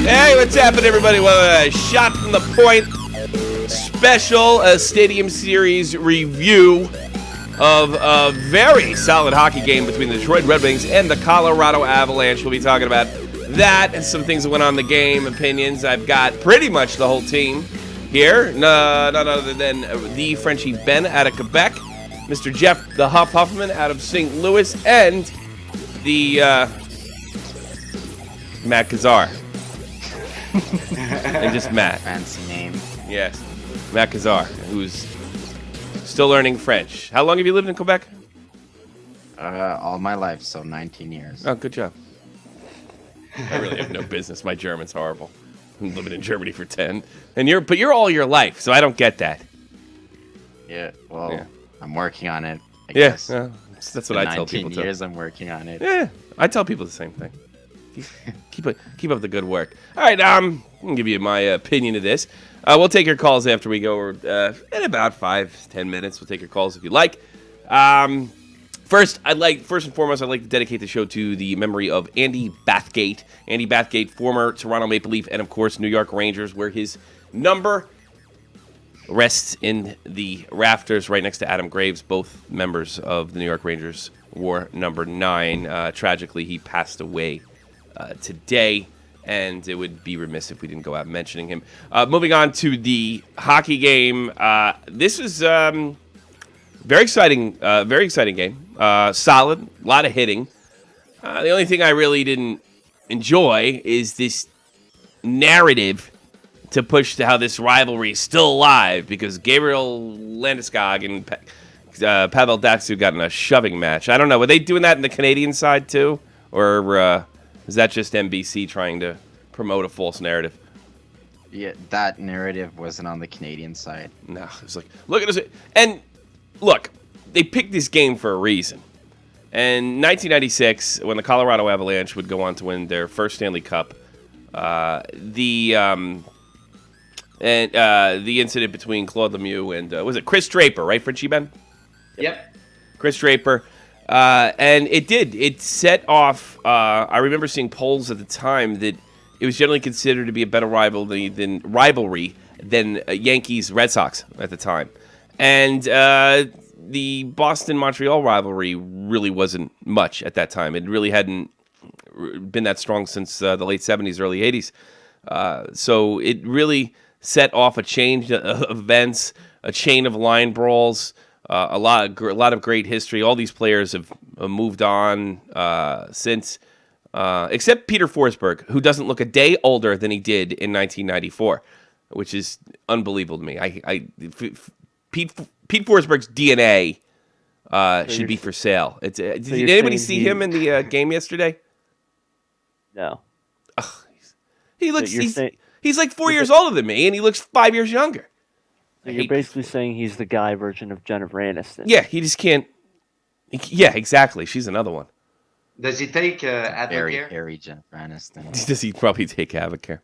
Hey, what's happening, everybody? Well, a Shot from the Point special Stadium Series review of a very solid hockey game between the Detroit Red Wings and the Colorado Avalanche. We'll be talking about that and some things that went on in the game, opinions. I've got pretty much the whole team here. None other than the Frenchie Ben out of Quebec, Mr. Jeff the Huffman out of St. Louis, and the Matt Kazar. And just Matt. Fancy name. Yes. Matt Kazar, who's still learning French. How long have you lived in Quebec? All my life, so 19 years. Oh, good job. I really have no business. My German's horrible. I'm living in Germany for 10. But you're all your life, so I don't get that. Yeah, well, yeah. I'm working on it, I guess. Yeah, that's what I tell people. 19 years I'm working on it. Yeah, I tell people the same thing. Keep up the good work. All right, I'm going to give you my opinion of this. We'll take your calls after we go in about 5-10 minutes. We'll take your calls if you like. First and foremost, I'd like to dedicate the show to the memory of Andy Bathgate. Andy Bathgate, former Toronto Maple Leaf and, of course, New York Rangers, where his number rests in the rafters right next to Adam Graves. Both members of the New York Rangers wore number 9. Tragically, he passed away today, and it would be remiss if we didn't go out mentioning him. Moving on to the hockey game. This was very exciting game. Solid, a lot of hitting. The only thing I really didn't enjoy is this narrative to push to how this rivalry is still alive, because Gabriel Landeskog and Pavel Datsyuk got in a shoving match. I don't know. Were they doing that in the Canadian side too? Or is that just NBC trying to promote a false narrative? Yeah, that narrative wasn't on the Canadian side. No, it was like, look at this. And look, they picked this game for a reason. In 1996, when the Colorado Avalanche would go on to win their first Stanley Cup, the incident between Claude Lemieux and was it Chris Draper, right, Frenchie Ben? Yep. Chris Draper. And it set off, I remember seeing polls at the time that it was generally considered to be a better rivalry than Yankees-Red Sox at the time. And the Boston-Montreal rivalry really wasn't much at that time. It really hadn't been that strong since the late 70s, early 80s. So it really set off a chain of events, a chain of line brawls, a lot of great history. All these players have moved on since, except Peter Forsberg, who doesn't look a day older than he did in 1994, which is unbelievable to me. Pete Forsberg's DNA should be for sale. Did anybody see him in the game yesterday? No. Ugh, he looks. He's like 4 years older than me, and he looks 5 years younger. So you're basically saying he's the guy version of Jennifer Aniston. Yeah, he just can't. Yeah, exactly. She's another one. Does he take Advocare? Very hairy Jennifer Aniston. Does he probably take Advocare?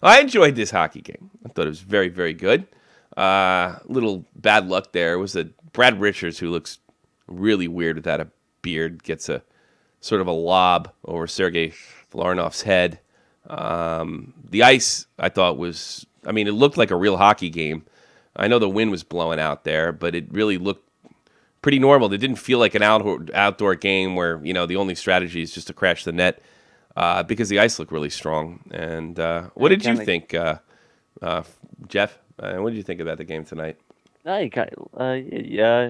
I enjoyed this hockey game. I thought it was very, very good. Little bad luck there was that Brad Richards, who looks really weird without a beard, gets a sort of a lob over Sergei Vlarnov's head. The ice, I thought, it looked like a real hockey game. I know the wind was blowing out there, but it really looked pretty normal. It didn't feel like an outdoor game where, the only strategy is just to crash the net, because the ice looked really strong. And what did you think, Jeff? What did you think about the game tonight? Yeah,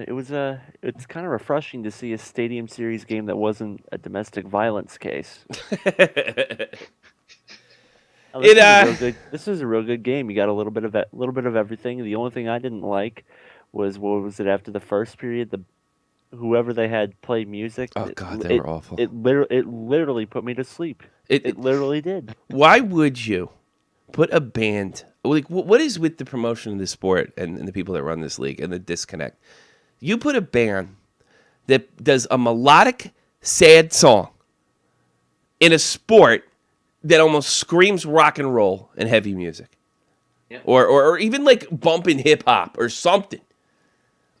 it's kind of refreshing to see a Stadium Series game that wasn't a domestic violence case. This is a real good game. You got a little bit of everything. The only thing I didn't like was, what was it, after the first period, whoever they had play music. Oh God, they were awful. It literally put me to sleep. It literally did. Why would you put a band? Like, what is with the promotion of the sport and the people that run this league and the disconnect? You put a band that does a melodic, sad song in a sport that almost screams rock and roll and heavy music, yeah. or even like bumping hip hop or something.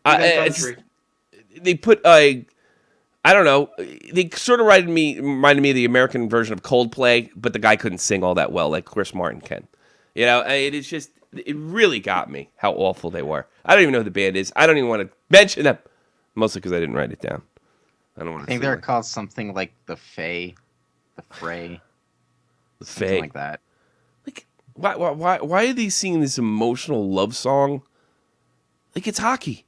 They put a I don't know. They sort of reminded me of the American version of Coldplay, but the guy couldn't sing all that well like Chris Martin can. You know, it really got me how awful they were. I don't even know who the band is. I don't even want to mention them, mostly because I didn't write it down. I don't want to. I think they're called something like the Fray, something like that. Like, why are they singing this emotional love song? Like, it's hockey.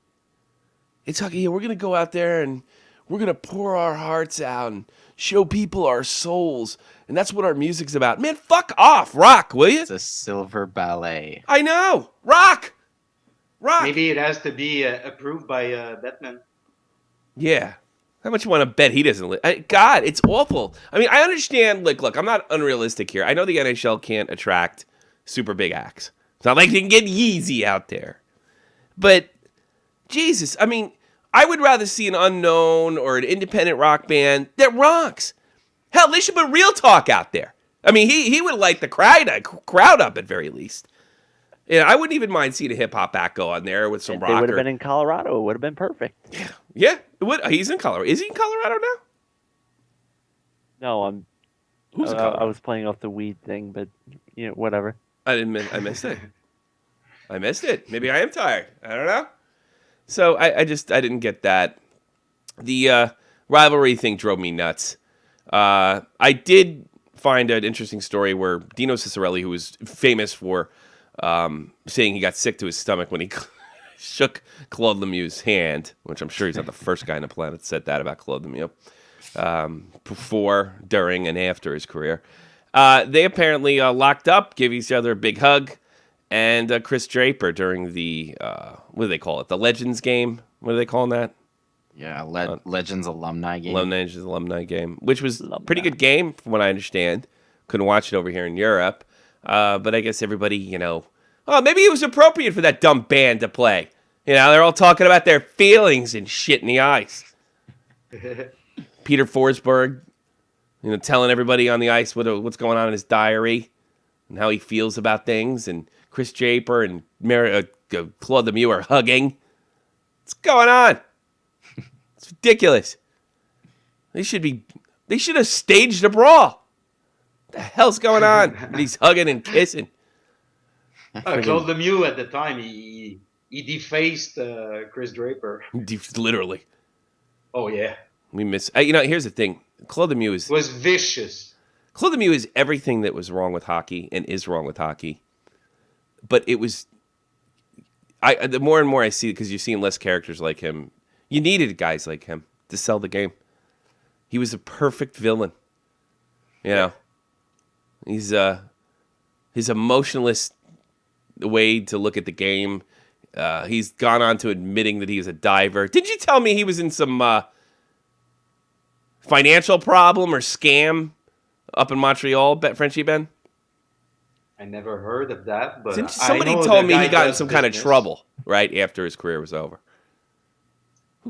It's hockey. Yeah, we're gonna go out there and we're gonna pour our hearts out and show people our souls, and that's what our music's about. Man, fuck off, rock, will you? It's a silver ballet. I know, rock. Maybe it has to be approved by Batman. Yeah. How much you want to bet he doesn't God, it's awful. I mean, I understand, look, I'm not unrealistic here. I know the NHL can't attract super big acts. It's not like they can get Yeezy out there. But, Jesus, I mean, I would rather see an unknown or an independent rock band that rocks. Hell, they should put Real Talk out there. I mean, he would light the crowd up at very least. Yeah, I wouldn't even mind seeing a hip-hop act go on there with some rock. They would have been in Colorado. It would have been perfect. Yeah, it would. He's in Colorado. Is he in Colorado now? No, Who's in Colorado? I was playing off the weed thing, but whatever. I missed it. I missed it. Maybe I am tired. I don't know. So I didn't get that. The rivalry thing drove me nuts. I did find an interesting story where Dino Ciccarelli, who was famous for saying he got sick to his stomach when he shook Claude Lemieux's hand, which I'm sure he's not the first guy on the planet that said that about Claude Lemieux, before, during, and after his career. They apparently locked up, gave each other a big hug, and Chris Draper during the, what do they call it, the Legends game? What are they calling that? Yeah, Legends alumni game. Legends alumni game, which was a pretty good game from what I understand. Couldn't watch it over here in Europe. But I guess everybody, maybe it was appropriate for that dumb band to play. They're all talking about their feelings and shit in the ice. Peter Forsberg, telling everybody on the ice what's going on in his diary and how he feels about things. And Chris Draper and Claude Lemieux are hugging. What's going on? It's ridiculous. They should have staged a brawl. What the hell's going on? And he's hugging and kissing. Claude Lemieux at the time, he defaced Chris Draper. Literally. Oh yeah. We miss. Here's the thing. Claude Lemieux was vicious. Claude Lemieux is everything that was wrong with hockey and is wrong with hockey. But it was. The more and more I see, because you're seeing less characters like him, you needed guys like him to sell the game. He was a perfect villain. He's his emotionless way to look at the game. He's gone on to admitting that he was a diver. Did you tell me he was in some financial problem or scam up in Montreal, Frenchie Ben? I never heard of that, but somebody told me he got in some kind of trouble right after his career was over.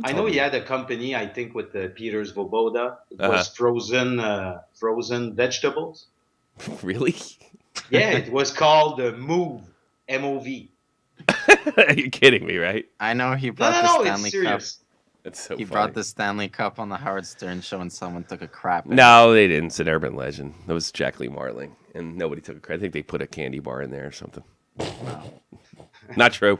I know he had a company, I think, with Peter Svoboda. It was frozen vegetables. Really? Yeah, it was called Move, M-O-V. Are you kidding me, right? I know he brought the Stanley Cup. That's so he funny. brought the Stanley Cup on the Howard Stern show and someone took a crap. No, they didn't. It's an urban legend. That was Jack Lee Marling, and nobody took a crap. I think they put a candy bar in there or something. Wow. Not true.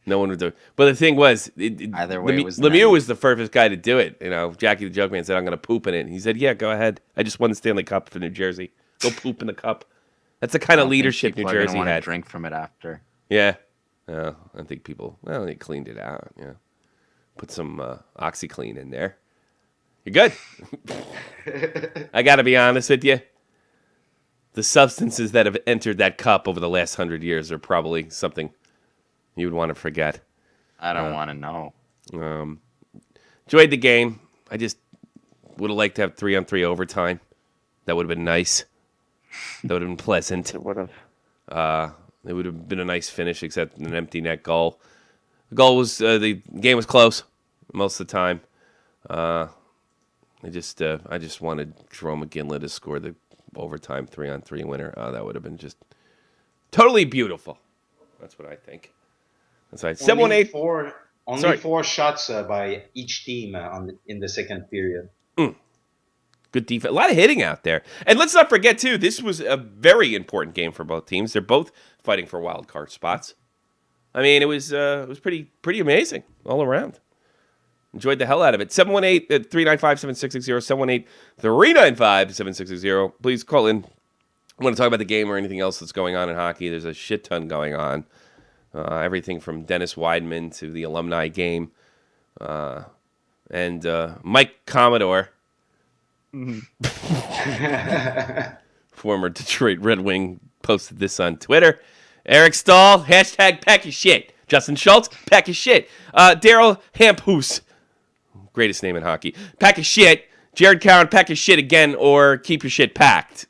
No one would do it. But the thing was, either way, Lemieux was the first guy to do it. Jackie the Joke Man said, "I'm going to poop in it." And he said, "Yeah, go ahead. I just won the Stanley Cup for New Jersey. Go poop in the cup." That's the kind of leadership New Jersey had. To drink from it after. Yeah. I think people. Well, they cleaned it out. Yeah. Put some OxyClean in there. You're good. I got to be honest with you. The substances that have entered that cup over the last 100 years are probably something you would want to forget. I don't want to know. Enjoyed the game. I just would have liked to have 3-on-3 overtime. That would have been nice. That would have been pleasant. It would have. It would have been a nice finish, except an empty net goal. The goal was the game was close most of the time. I just wanted Jerome McGinley to score the overtime 3-on-3 winner. That would have been just totally beautiful. That's what I think. That's right. 718. Only Sorry. 4 shots by each team in the second period. Good defense. A lot of hitting out there. And let's not forget, too, this was a very important game for both teams. They're both fighting for wild card spots. I mean, it was pretty amazing all around. Enjoyed the hell out of it. 718-395-7660, 718-395-7660. Please call in. I want to talk about the game or anything else that's going on in hockey. There's a shit ton going on. Everything from Dennis Widman to the alumni game. And Mike Commodore, former Detroit Red Wing, posted this on Twitter. Eric Stahl, hashtag pack your shit. Justin Schultz, pack your shit. Daryl Hamphoose, greatest name in hockey, pack your shit. Jared Cowan, pack your shit again or keep your shit packed.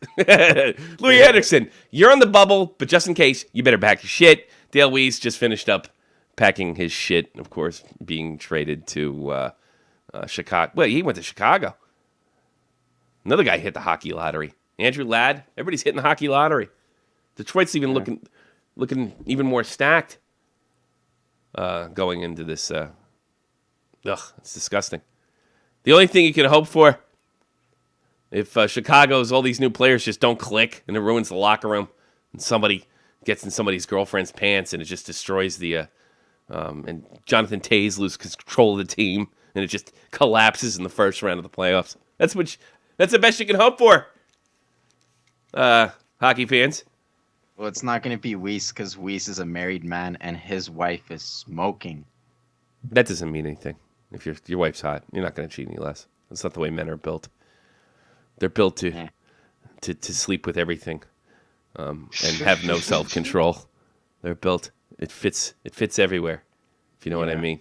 Louis Anderson, you're on the bubble, but just in case, you better pack your shit. Dale Weiss just finished up packing his shit, of course, being traded to Chicago. Well, he went to Chicago. Another guy hit the hockey lottery. Andrew Ladd, everybody's hitting the hockey lottery. Detroit's even looking even more stacked going into this. It's disgusting. The only thing you can hope for, if Chicago's all these new players just don't click and it ruins the locker room, and somebody gets in somebody's girlfriend's pants and it just destroys the, and Jonathan Toews loses control of the team and it just collapses in the first round of the playoffs. That's the best you can hope for, hockey fans. Well, it's not going to be Weiss because Weiss is a married man and his wife is smoking. That doesn't mean anything. If your wife's hot, you're not going to cheat any less. That's not the way men are built. They're built to sleep with everything, and have no self-control. They're built. It fits everywhere. If you know what I mean.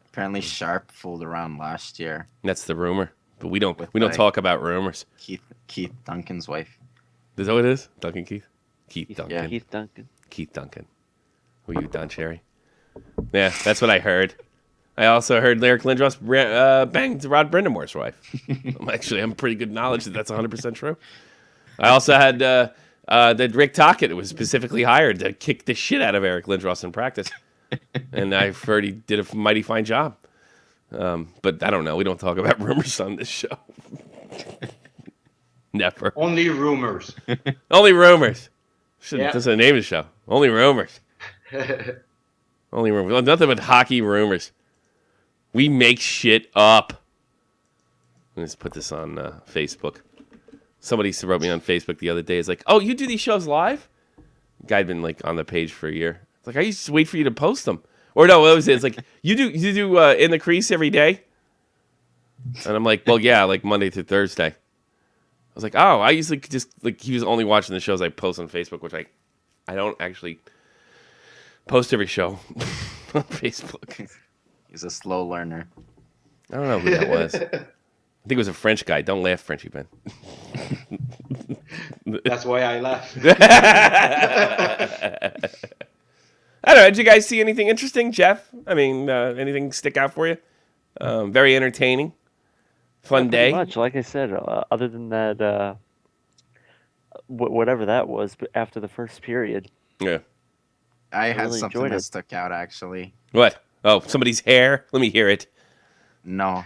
Apparently, Sharp fooled around last year. That's the rumor, but we don't talk about rumors. Keith Duncan's wife. Is that what it is? Duncan Keith? Keith Duncan. Yeah. Keith Duncan. Keith Duncan. Were you Don Cherry? Yeah, that's what I heard. I also heard Eric Lindros banged Rod Brendamore's wife. I'm pretty good knowledge that that's 100% true. I also had that Rick Tocchet was specifically hired to kick the shit out of Eric Lindros in practice. And I've heard he did a mighty fine job. But I don't know. We don't talk about rumors on this show. Never. Only rumors. Only rumors. Yeah. That's the name of the show. Only rumors. Only rumors. Nothing but hockey rumors. We make shit up. Let's put this on Facebook. Somebody wrote me on Facebook the other day. It's like, oh, you do these shows live? Guy'd been like on the page for a year. It's like, I used to wait for you to post them. Or no, what was it? It's like, you do In the Crease every day? And I'm like, well, yeah, like Monday through Thursday. I was like, oh, I usually just, like, he was only watching the shows I post on Facebook, which I don't actually post every show on Facebook. He's a slow learner. I don't know who that was. I think it was a French guy. Don't laugh, Frenchy Ben. That's why I laugh. I don't know. Did you guys see anything interesting, Jeff? I mean, anything stick out for you? Very entertaining. Fun day. Much, like I said, other than that, whatever that was, but after the first period. Yeah. I had really something enjoyed that it. stuck out, actually. What? Oh, somebody's hair? Let me hear it. No.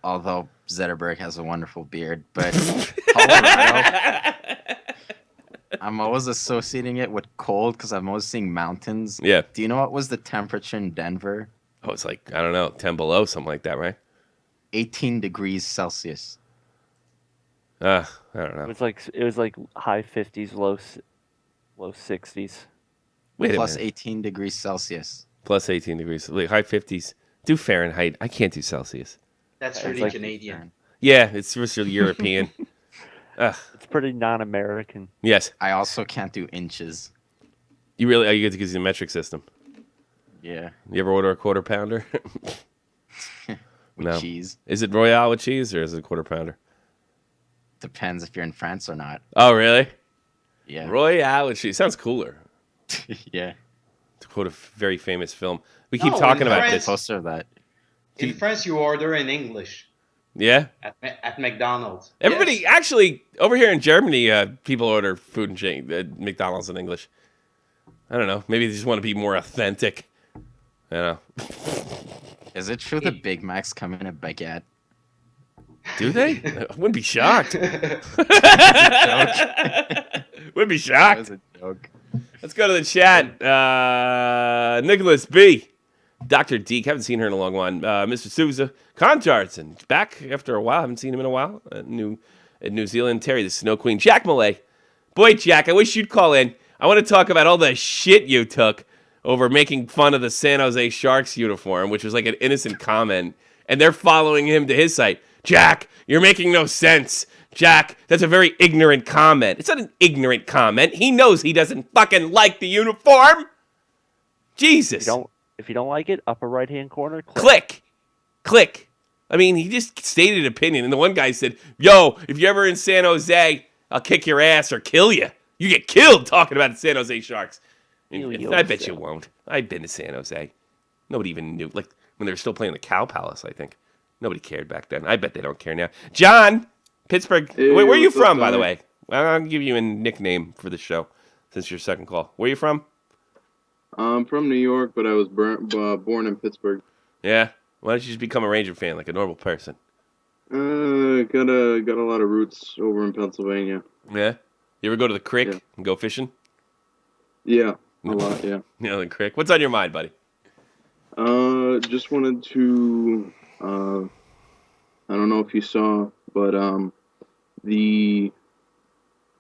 Although Zetterberg has a wonderful beard, but Colorado, I'm always associating it with cold because I'm always seeing mountains. Yeah. Do you know what was the temperature in Denver? Oh, it's like, I don't know, 10 below, something like that, right? 18 degrees Celsius. I don't know. It was like high 50s, low 60s. Wait Plus a minute. 18 degrees Celsius. Plus 18 degrees. Like high 50s. Do Fahrenheit. I can't do Celsius. That's It's really like- Canadian. Yeah, it's just European. It's pretty non-American. Yes. I also can't do inches. You really, you get to use the metric system. Yeah. You ever order a quarter pounder? With No. cheese. Is it Royale with cheese or is it a quarter pounder? Depends if you're in France or not. Oh, really? Yeah. Royale with cheese. Sounds cooler. Yeah. To quote a very famous film. We keep No, talking in about France- this. Poster of that. In France, you order in English Yeah? at McDonald's. Everybody, Yes. actually, over here in Germany, people order food and McDonald's in English. I don't know. Maybe they just want to be more authentic. You know. Is it true that Big Macs come in a baguette? Do they? I wouldn't be shocked. Wouldn't be That shocked. was a joke. Let's go to the chat. Nicholas B. Dr. Deke. Haven't seen her in a long one. Mr. Souza. Conjartson. Back after a while. Haven't seen him in a while. New Zealand. Terry the Snow Queen. Jack Malay. Boy, Jack, I wish you'd call in. I want to talk about all the shit you took over making fun of the San Jose Sharks uniform, which was like an innocent comment. And they're following him to his site. Jack, you're making no sense. Jack, that's a very ignorant comment. It's not an ignorant comment. He knows he doesn't fucking like the uniform. Jesus. If you don't like it, upper right-hand corner, Click. I mean, he just stated an opinion. And the one guy said, yo, if you're ever in San Jose, I'll kick your ass or kill you. You get killed talking about the San Jose Sharks. And I bet you won't. I've been to San Jose. Nobody even knew. Like, when they were still playing the Cow Palace, I think. Nobody cared back then. I bet they don't care now. John, Pittsburgh. Hey, where are you what's up, from, by the Tony? way? I'll give you a nickname for the show since your second call. Where are you from? I'm from New York, but I was born in Pittsburgh. Yeah. Why don't you just become a Ranger fan like a normal person? Got a lot of roots over in Pennsylvania. Yeah. You ever go to the creek Yeah. and go fishing? Yeah, a lot. Yeah. You know, the creek. What's on your mind, buddy? Just wanted to. I don't know if you saw, but what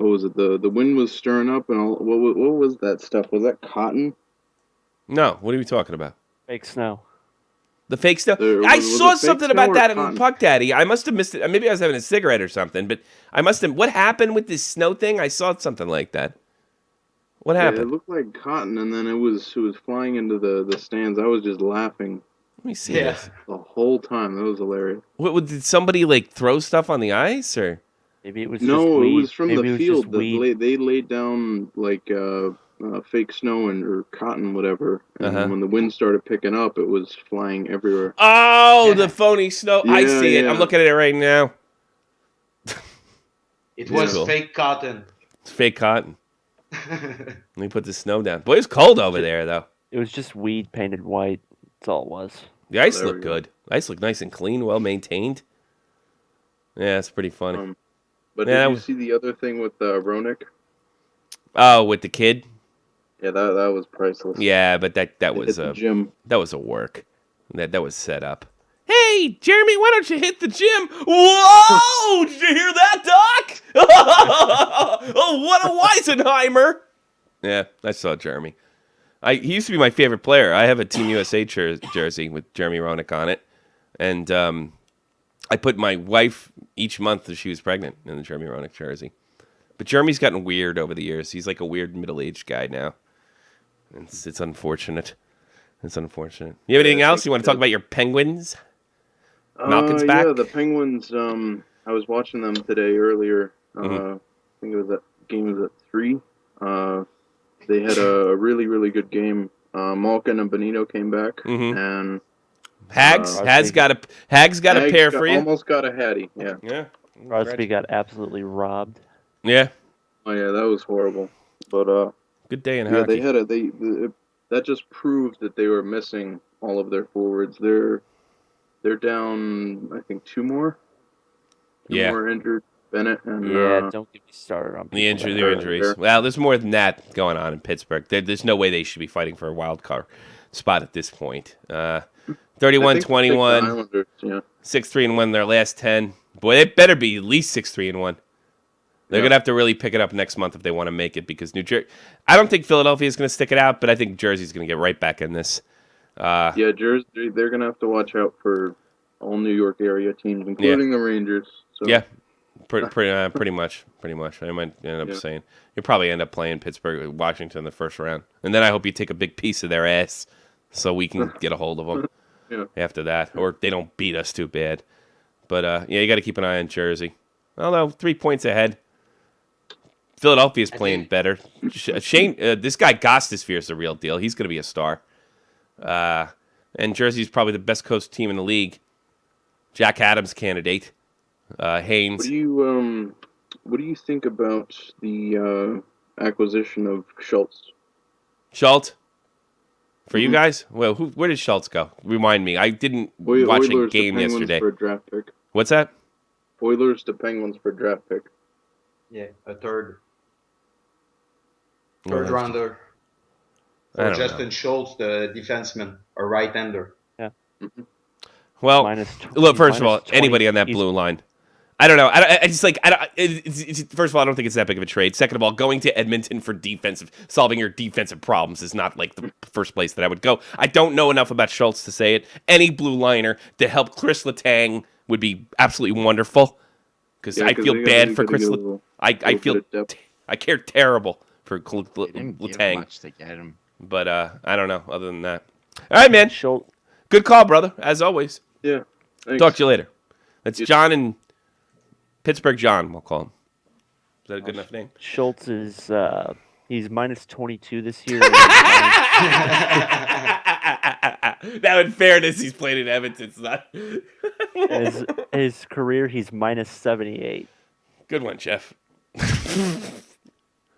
was it? The wind was stirring up, and all. What was that stuff? Was that cotton? No. What are we talking about? fake snow. The fake snow. Was I it saw fake something snow about or that in cotton? Puck Daddy. I must have missed it. Maybe I was having a cigarette or something, but I must have. What happened with this snow thing? I saw something like that. What Yeah, it happened? looked like cotton, and then it was flying into the stands. I was just laughing Let me see Yeah. this. the whole time. That was hilarious. Did somebody like throw stuff on the ice or? Maybe it was just No, weed. it was from Maybe the it was field. just weed. They laid down like fake snow or cotton, whatever. And Uh-huh. when the wind started picking up, it was flying everywhere. Oh, Yeah. the phony snow. I Yeah, see it. I'm yeah. looking at it right now. It was Cool. fake cotton. It's fake cotton. Let me put the snow down. Boy, it's cold over there though. It was just weed painted white. That's all it was. The ice There we looked go. good. The ice looked nice and clean, well maintained. Yeah, it's pretty funny. But Yeah, that did you was- see the other thing with Ronick? Oh, with the kid. Yeah, that was priceless. Yeah, but that They was hit the gym. that was a work. That was set up. Hey, Jeremy, why don't you hit the gym? Whoa! Did you hear that, Doc? Oh, what a Weisenheimer! Yeah, I saw Jeremy. He used to be my favorite player. I have a Team USA jersey with Jeremy Roenick on it, and I put my wife each month that she was pregnant in the Jeremy Roenick jersey. But Jeremy's gotten weird over the years. He's like a weird middle-aged guy now. It's unfortunate. It's unfortunate. You have anything Yeah, I else? think You want to talk about your Penguins? Malkin's Yeah, back? the Penguins. I was watching them today earlier. Mhm. I think it was game was at 3. They had a really, really good game. Malkin and Benito came back, Mhm. and Hags Uh, has got a Hags pair for you. Almost got a Hattie. Yeah. Yeah. Crosby got absolutely robbed. Yeah. Oh yeah, that was horrible. But Good day in yeah, hockey. they had that just proved that they were missing all of their forwards. They're down, I think, 2 more. Two Yeah. more injured. Bennett and Yeah, don't get me started on The people that their are injuries. there. Well, there's more than that going on in Pittsburgh. There's no way they should be fighting for a wild card spot at this point. I think 31-21, the Islanders, yeah. 6-3-1 their last 10. Boy, they better be at least 6-3-1. They're Yeah. going to have to really pick it up next month if they want to make it because New Jersey. I don't think Philadelphia is going to stick it out, but I think Jersey's going to get right back in this. Yeah, Jersey, they're gonna have to watch out for all New York area teams, including the Rangers. So Yeah, pretty much. I might end up Yeah. saying you'll probably end up playing Pittsburgh, Washington in the first round, and then I hope you take a big piece of their ass so we can get a hold of them Yeah. after that, or they don't beat us too bad. But yeah, you got to keep an eye on Jersey. Although 3 points ahead, Philadelphia's playing better. Shane, this guy Gostisbehere is the real deal. He's going to be a star. And Jersey's probably the best coached team in the league. Jack Adams candidate. Haynes. What do you think about the acquisition of Schultz? Schultz. For you guys? Well, where did Schultz go? Remind me. I didn't watch Oilers a game to Penguins yesterday. for a draft pick. What's that? Oilers to Penguins for a draft pick. Yeah, a third Well, that's- rounder. I Or don't Justin know. Schultz, the defenseman, a right-hander. Well, look, he's first of all, minus 20 anybody on that he's- blue line. I don't know. I just like, I don't, first of all, I don't think it's that big of a trade. Second of all, going to Edmonton for solving your defensive problems is not like the first place that I would go. I don't know enough about Schultz to say it. Any blue liner to help Chris Letang would be absolutely wonderful. Because I feel bad for Chris Letang. I feel, I care terrible for They didn't give Letang. much to get him. But I don't know other than that. All right, man. Schultz, Good call, brother, as always. Yeah. Thanks. Talk to you later. That's John and Pittsburgh John, we'll call him. Is that a good enough name? Schultz is he's minus 22 this year. Now, in fairness, he's played in Edmonton. It's not... his career, he's minus 78. Good one, Jeff.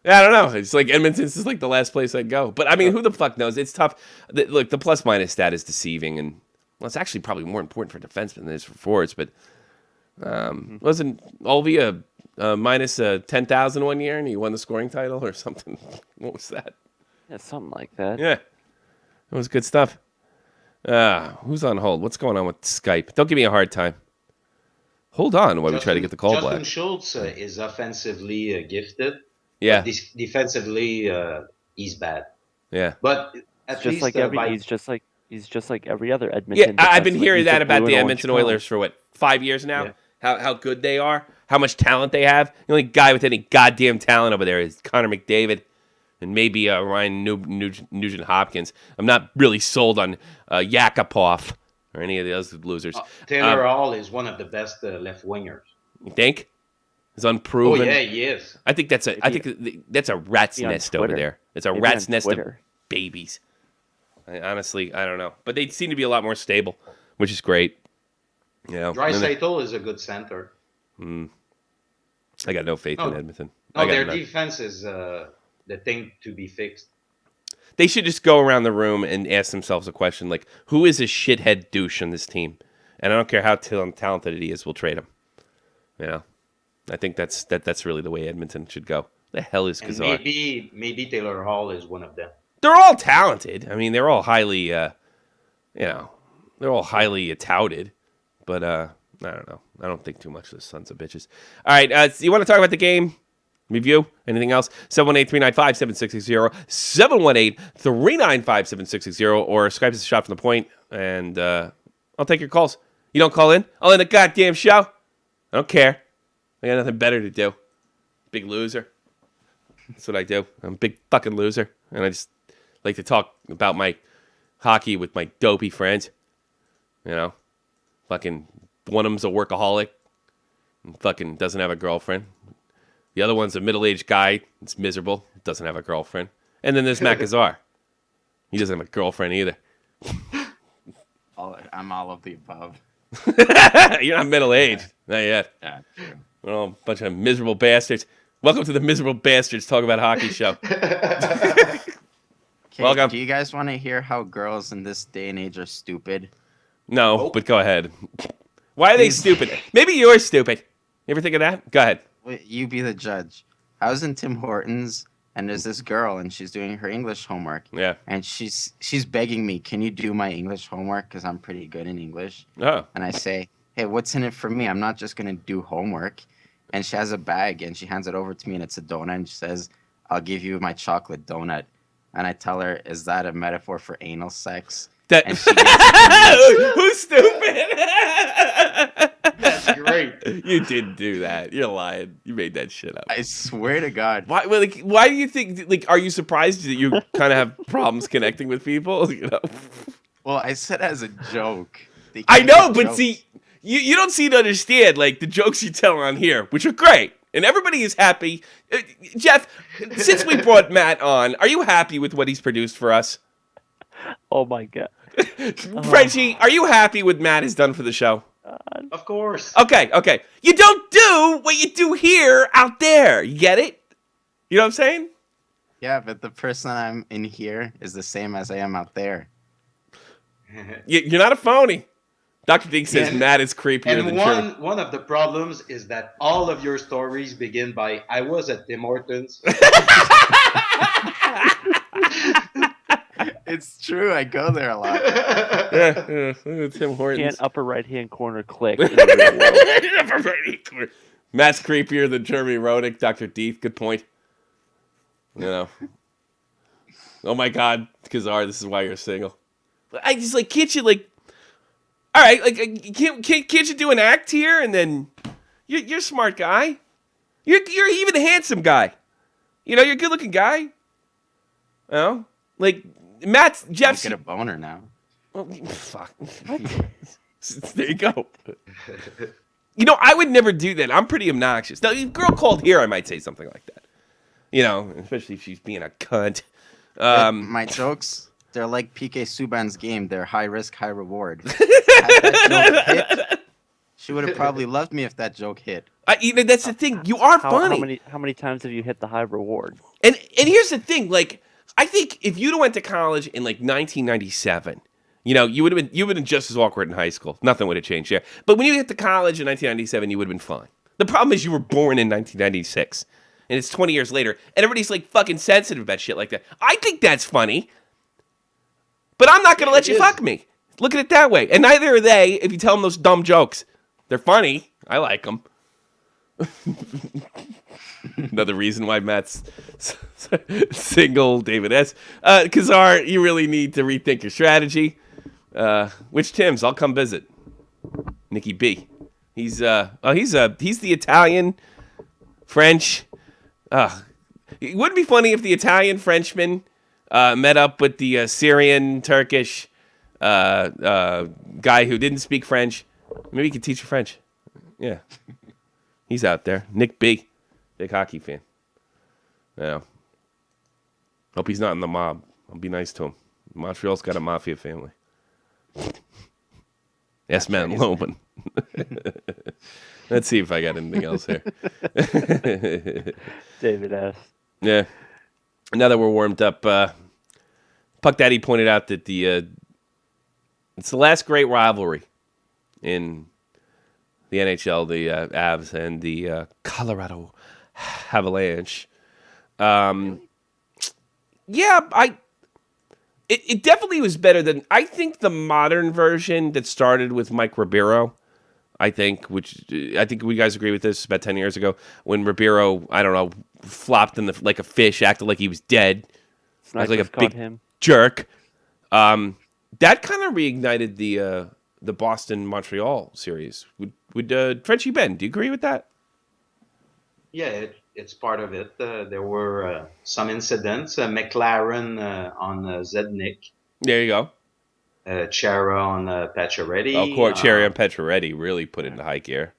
Yeah, I don't know. It's like Edmonton's is like the last place I'd go. But, I mean, who the fuck knows? It's tough. Look, the plus-minus stat is deceiving, and well, it's actually probably more important for defensemen than it is for forwards, but wasn't Olvie a minus 10,000 one year, and he won the scoring title or something? What was that? Yeah, something like that. Yeah. That was good stuff. Who's on hold? What's going on with Skype? Don't give me a hard time. Hold on while we try to get the call Justin back. Schultz is offensively gifted. Yeah. But defensively, he's bad. Yeah. But at It's just least like he's just like every other Yeah, Edmonton. I've been defenseman. hearing He's that a about blue the and orange Edmonton cone. Oilers for what, 5 years now? Yeah. How good they are, how much talent they have. The only guy with any goddamn talent over there is Connor McDavid and maybe Ryan Nugent Hopkins. I'm not really sold on Yakupov or any of the other losers. Taylor Hall is one of the best left wingers. You think? It's unproven. Oh yeah, he is. I think that's a rat's Be on nest over Twitter. there. It's a Maybe rat's on nest of Twitter. babies. Honestly, I don't know, but they seem to be a lot more stable, which is great. You know, Draisaitl is a good center. I got no faith in Edmonton. No, I got their none. defense is the thing to be fixed. They should just go around the room and ask themselves a question like, who is a shithead douche on this team? And I don't care how talented he is, we'll trade him. You know, I think that's really the way Edmonton should go. The hell is And Kazar? maybe Taylor Hall is one of them. They're all talented. I mean, they're all highly, they're all highly touted. But I don't know. I don't think too much of the sons of bitches. All right, you want to talk about the game? Review? Anything else? 718-395-7660, 718-395-7660, or Skype is a shot from the point, and I'll take your calls. You don't call in? I'll end the goddamn show. I don't care. I got nothing better to do. Big loser. That's what I do. I'm a big fucking loser, and I just like to talk about my hockey with my dopey friends. You know? Fucking one of them's a workaholic and fucking doesn't have a girlfriend. The other one's a middle-aged guy. It's miserable. Doesn't have a girlfriend. And then there's Matt Kazar. He doesn't have a girlfriend either. I'm all of the above. You're not middle-aged. Not yet. Yeah, true. We're all a bunch of miserable bastards. Welcome to the Miserable Bastards Talk About Hockey show. Okay, Welcome. do you guys want to hear how girls in this day and age are stupid? No, but go ahead. Why are they stupid? Maybe you're stupid. You ever think of that? Go ahead. Wait, you be the judge. I was in Tim Hortons, and there's this girl, and she's doing her English homework. Yeah. And she's begging me, can you do my English homework? Because I'm pretty good in English. Oh. And I say, hey, what's in it for me? I'm not just going to do homework. And she has a bag, and she hands it over to me, and it's a donut. And she says, I'll give you my chocolate donut. And I tell her, is that a metaphor for anal sex? That And she gets Who's stupid? That's great. You didn't do that. You're lying. You made that shit up. I swear to God. Why? Well, like, why do you think? Like, are you surprised that you kind of have problems connecting with people? You know. Well, I said as a joke. They I can't know, be but jokes. see, you don't seem to understand like the jokes you tell on here, which are great, and everybody is happy. Jeff, since we brought Matt on, are you happy with what he's produced for us? Oh my god. Frenchie, are you happy with Matt has done for the show? Of course. Okay. You don't do what you do here out there. You get it? You know what I'm saying? Yeah, but the person I'm in here is the same as I am out there. You're not a phony. Dr. Deke says And- Matt is creepier than And Jimmy. one of the problems is that all of your stories begin by "I was at Tim Hortons." It's true. I go there a lot. Yeah, Tim Hortons. Can't upper right hand corner click. In the real world. Matt's creepier than Jeremy Rodick. Dr. Deeth, good point. You know. Oh my God, Kazar, this is why you're single. I just like, can't you like, all right, like, can't you do an act here and then you're a smart guy. You're even a handsome guy. You know, you're a good looking guy. You know, like Jeff's. Get a boner now. Oh, fuck. There you go. You know, I would never do that. I'm pretty obnoxious. Now, if a girl called here, I might say something like that. You know, especially if she's being a cunt. My jokes, they're like PK Subban's game. They're high risk, high reward. Had that joke hit, she would have probably loved me if that joke hit. You know, that's the thing. You are funny. How many times have you hit the high reward? And here's the thing. Like, I think if you'd have went to college in like 1997, you know, you would have been just as awkward in high school. Nothing would have changed there. But when you hit to college in 1997, you would have been fine. The problem is you were born in 1996. And it's 20 years later, and everybody's like fucking sensitive about shit like that. I think that's funny, but I'm not gonna let you fuck me. Look at it that way. And neither are they if you tell them those dumb jokes. They're funny. I like them. Another reason why Matt's single, David S. Kazar, you really need to rethink your strategy. Which Tim's? I'll come visit. Nikki B. He's the Italian, French. It wouldn't be funny if the Italian Frenchman met up with the Syrian, Turkish guy who didn't speak French. Maybe he could teach you French. Yeah. He's out there. Nick B. Big hockey fan. Yeah. Hope he's not in the mob. I'll be nice to him. Montreal's got a mafia family. Yes, man, Loman. Let's see if I got anything else here. David S. Yeah. Now that we're warmed up, Puck Daddy pointed out that it's the last great rivalry in the NHL, the Avs and the Colorado Avalanche. It definitely was better than, I think, the modern version that started with Mike Ribeiro. I think we guys agree with this, about 10 years ago, when Ribeiro, I don't know, flopped in like a fish, acted like he was dead. Like a big jerk. That kind of reignited the Boston-Montreal series. Would Frenchie Ben, do you agree with that? Yeah, it's part of it. There were some incidents. McLaren on Zednik. There you go. Chara on Pacioretty. Oh, of course, Cherry on Pacioretty really put it into high gear.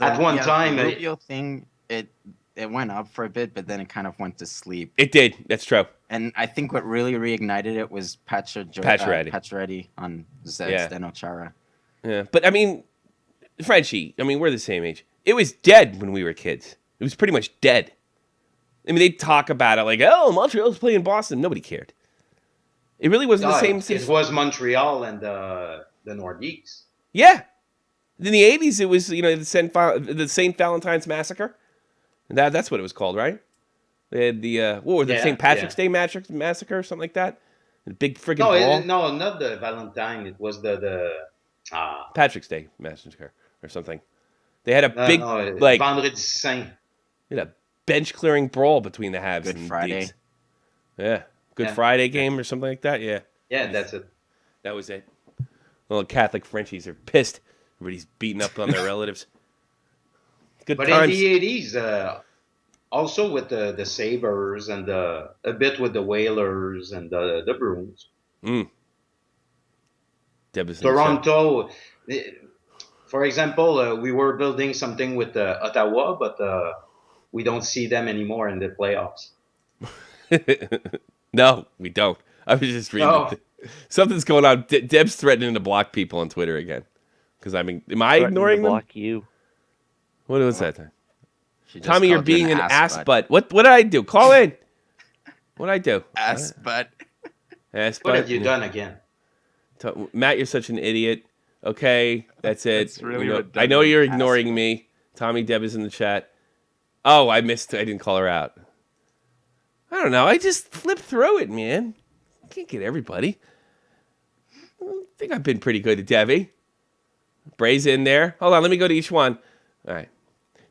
At one time, the Rubio thing, it went up for a bit, but then it kind of went to sleep. It did. That's true. And I think what really reignited it was Pacioretty on Zdeno Chara. Yeah, but I mean, Frenchie, we're the same age. It was dead when we were kids. It was pretty much dead. I mean, they'd talk about it like, oh, Montreal's playing Boston. Nobody cared. It really wasn't the same. It was Montreal and the Nordiques. Yeah. In the 80s, it was, the St. Valentine's Massacre. That's what it was called, right? They had the St. Patrick's Day Massacre or something like that? The big friggin' ball? No, not the Valentine. It was the Patrick's Day Massacre or something. They had a big, like... Vendredi Saint. They had a bench-clearing brawl between the Habs and Friday. Deeks. Yeah. Good Friday game or something like that? Yeah. Yeah, that's it. That was it. Little Catholic Frenchies are pissed. Everybody's beating up on their relatives. Good times. In the 80s, also with the Sabres and a bit with the Whalers and the Bruins. Toronto, for example, we were building something with Ottawa, but we don't see them anymore in the playoffs. No, we don't. I was just reading. Something's going on. Deb's threatening to block people on Twitter again. Because am I ignoring them? Block you. What was that? Tommy, you're being an ass butt. What did I do? Call in. What'd I do? Ass butt. Ass What butt? have you done again? Matt, you're such an idiot. Okay, that's it. That's really You know, what I know Doug you're asked ignoring for. me. Tommy Deb is in the chat. Oh, I didn't call her out. I don't know. I just flipped through it, man. Can't get everybody. I think I've been pretty good to Debbie. Bray's in there. Hold on, let me go to each one. All right.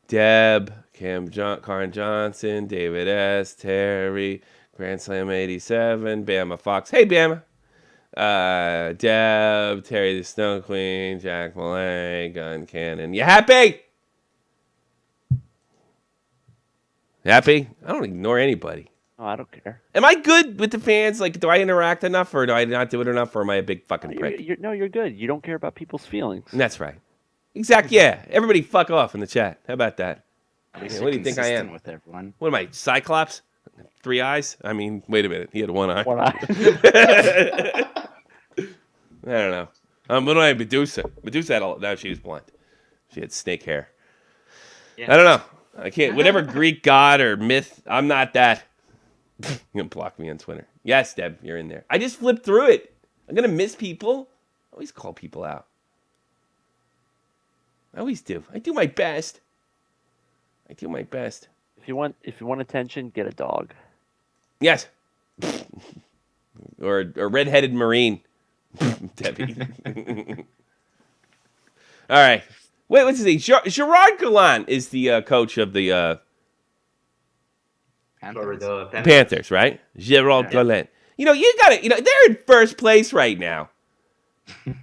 Deb, Karen Johnson, David S., Terry, Grand Slam 87, Bama Fox. Hey, Bama. Deb, Terry the Snow Queen, Jack Malay, Gun Cannon. You happy? Happy? I don't ignore anybody. Oh, I don't care. Am I good with the fans? Like, do I interact enough, or do I not do it enough, or am I a big fucking prick? You're good. You don't care about people's feelings. That's right. Exactly. Yeah. Everybody, fuck off in the chat. How about that? At least Yeah, you're what do you think I consistent am? with everyone. What am I? Cyclops? 3 eyes? I mean, wait a minute. He had 1 eye. One eye. I don't know. What do I have? Medusa? Medusa had all. No, she was blind. She had snake hair. Yeah. I don't know. I can't. Whatever Greek god or myth, I'm not that. You're gonna block me on Twitter. Yes, Deb, you're in there. I just flipped through it. I'm gonna miss people. I always call people out. I always do. I do my best. If you want attention, get a dog. Yes. or a redheaded Marine. Debbie. All right. Wait, what's his name? Gerard Gallant is the coach of the Florida Panthers, right? Gerard Gallant. You know, they're in first place right now. I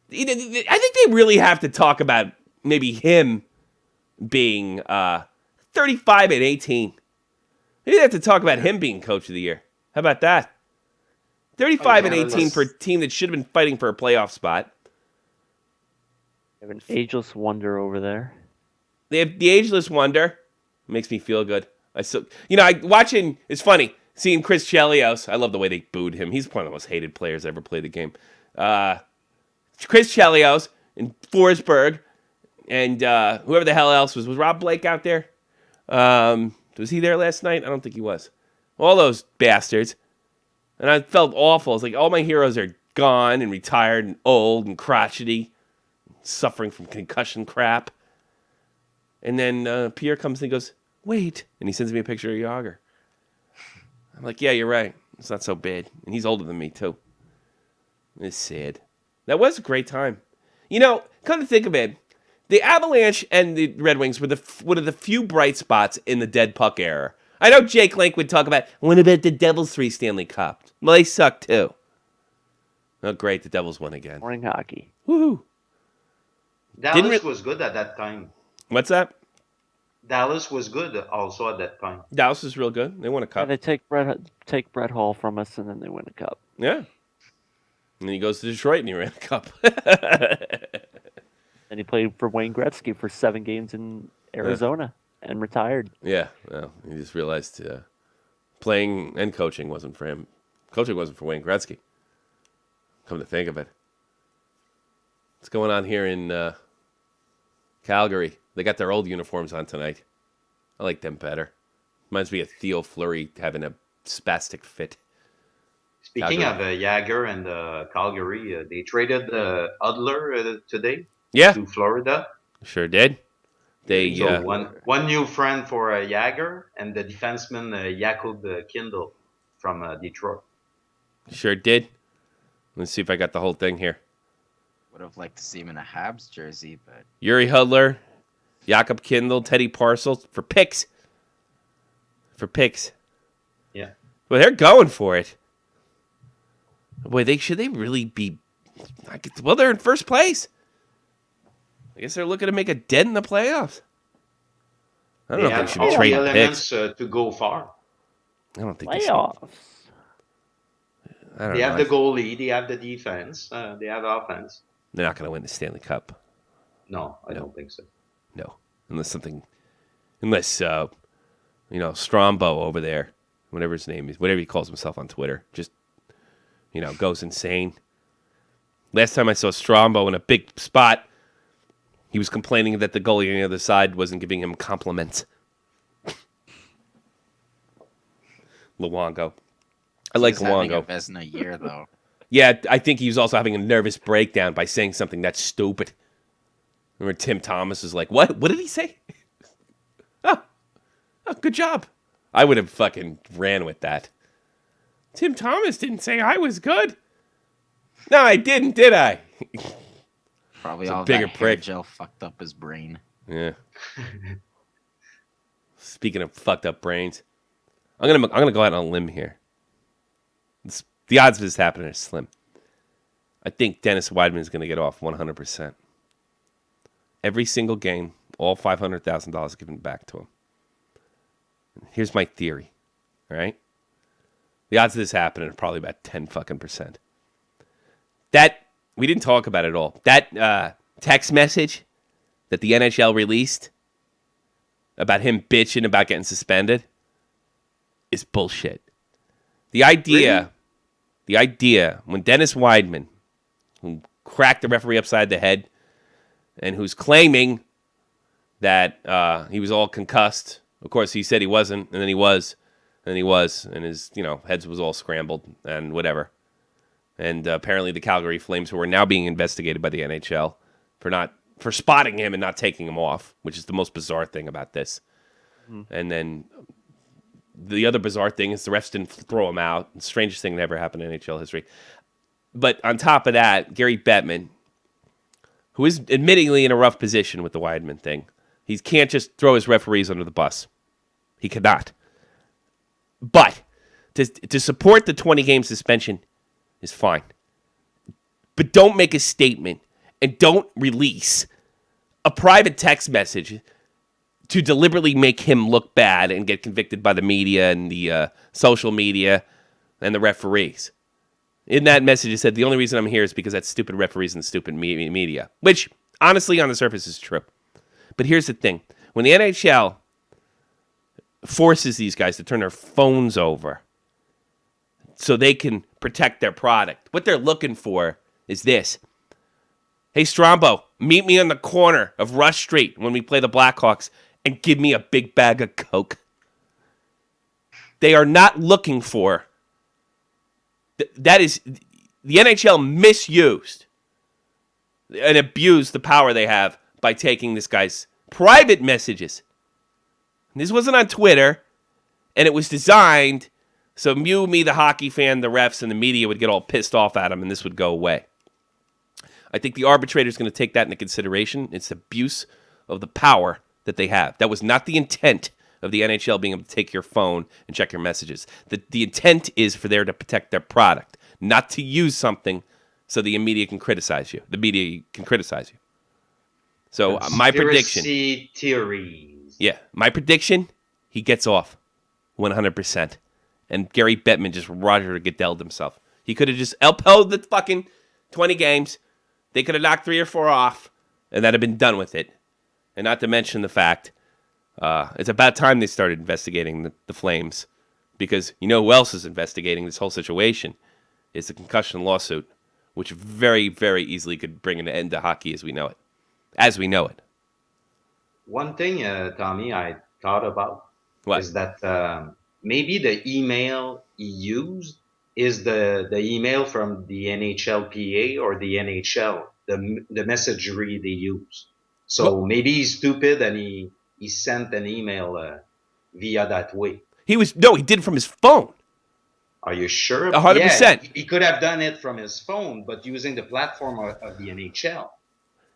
think they really have to talk about maybe him being 35 and 18. Maybe they have to talk about him being coach of the year. How about that? 35 and 18 for a team that should have been fighting for a playoff spot. You have an ageless wonder over there. They have the ageless wonder. Makes me feel good. It's funny seeing Chris Chelios. I love the way they booed him. He's one of the most hated players ever played the game. Chris Chelios and Forsberg and whoever the hell else was Rob Blake out there? Was he there last night? I don't think he was. All those bastards. And I felt awful. It's like all my heroes are gone and retired and old and crotchety, suffering from concussion crap. And then Pierre comes and he goes, wait. And he sends me a picture of Yager. I'm like, yeah, you're right. It's not so bad. And he's older than me, too. It's sad. That was a great time. You know, come to think of it, the Avalanche and the Red Wings were one of the few bright spots in the dead puck era. I know Jake Link would talk about, what about the Devils 3 Stanley Cup? Well, they suck, too. Oh, great. The Devils won again. Boring hockey. Woohoo. Dallas was good at that time. What's that? Dallas was good also at that time. Dallas is real good. They won a Yeah, cup. they take Brett Hall from us, and then they win a cup. Yeah. And then he goes to Detroit and he ran a cup. And he played for Wayne Gretzky for 7 games in Arizona and retired. Yeah. Well, he just realized playing and coaching wasn't for him. Coaching wasn't for Wayne Gretzky. Come to think of it. What's going on here in Calgary? They got their old uniforms on tonight. I like them better. Reminds me of Theo Fleury having a spastic fit. Speaking Calgary. of Yager and Calgary, they traded Udler today Yeah, to Florida. sure did. They So one new friend for Yager and the defenseman Jakub Kindl from Detroit. sure did. Let's see if I got the whole thing here. Would have liked to see him in a Habs jersey, but Yuri Hudler, Jakob Kindl, Teddy Parcel for picks. Yeah. Well, they're going for it. Boy, should they really be? Well, they're in first place. I guess they're looking to make a dent in the playoffs. I don't know if they should be all the trading elements picks. to go far. I don't think they should. Playoffs. I don't They know. have the goalie, they have the defense, they have offense. They're not going to win the Stanley Cup. No, I don't think so. No, unless Strombo over there, whatever his name is, whatever he calls himself on Twitter, just goes insane. Last time I saw Strombo in a big spot, he was complaining that the goalie on the other side wasn't giving him compliments. Luongo. I like He's having a Luongo. Vezina year, though. Yeah, I think he was also having a nervous breakdown by saying something that's stupid. Remember Tim Thomas is like, what? What did he say? Oh, good job. I would have fucking ran with that. Tim Thomas didn't say I was good. No, I didn't, did I? Probably He's a all bigger that hair prick. gel fucked up his brain. Yeah. Speaking of fucked up brains, I'm gonna go out on a limb here. The odds of this happening are slim. I think Dennis Widman is gonna get off 100%. Every single game, all $500,000 given back to him. Here's my theory. All right. The odds of this happening are probably about 10 fucking percent. That we didn't talk about it at all. That text message that the NHL released about him bitching about getting suspended is bullshit. The idea when Dennis Widman, who cracked the referee upside the head and who's claiming that he was all concussed. Of course, he said he wasn't, and then he was, and he was, and his heads was all scrambled and whatever. And apparently the Calgary Flames, who are now being investigated by the NHL for spotting him and not taking him off, which is the most bizarre thing about this. Mm-hmm. And then the other bizarre thing is the refs didn't throw him out. The strangest thing that ever happened in NHL history. But on top of that, Gary Bettman, who is admittingly in a rough position with the Widman thing, he can't just throw his referees under the bus. He cannot. But to support the 20-game suspension is fine. But don't make a statement and don't release a private text message to deliberately make him look bad and get convicted by the media and the social media and the referees. In that message, it said, the only reason I'm here is because that's stupid referees and stupid media. Which, honestly, on the surface is true. But here's the thing. When the NHL forces these guys to turn their phones over so they can protect their product, what they're looking for is this. Hey, Strombo, meet me on the corner of Rush Street when we play the Blackhawks and give me a big bag of Coke. They are not looking for... That is... The NHL misused and abused the power they have by taking this guy's private messages. This wasn't on Twitter, and it was designed so you, me, the hockey fan, the refs, and the media would get all pissed off at him, and this would go away. I think the arbitrator is going to take that into consideration. It's abuse of the power that they have. That was not the intent of the NHL being able to take your phone and check your messages. The intent is for there to protect their product, not to use something so the media can criticize you. The media can criticize you. So my prediction... theories. Yeah, my prediction, he gets off 100%. And Gary Bettman just Roger Goodell'd himself. He could have just upheld the fucking 20 games. They could have knocked 3 or 4 off, and that'd have been done with it. And not to mention the fact, it's about time they started investigating the Flames. Because you know who else is investigating this whole situation? It's the concussion lawsuit, which very, very easily could bring an end to hockey as we know it. As we know it. One thing, Tommy, I thought about is that maybe the email he used is the email from the NHLPA or the NHL, the messagery they use. So maybe he's stupid and he sent an email via that way. He did it from his phone. Are you sure? 100%. Yeah, he could have done it from his phone, but using the platform of the NHL.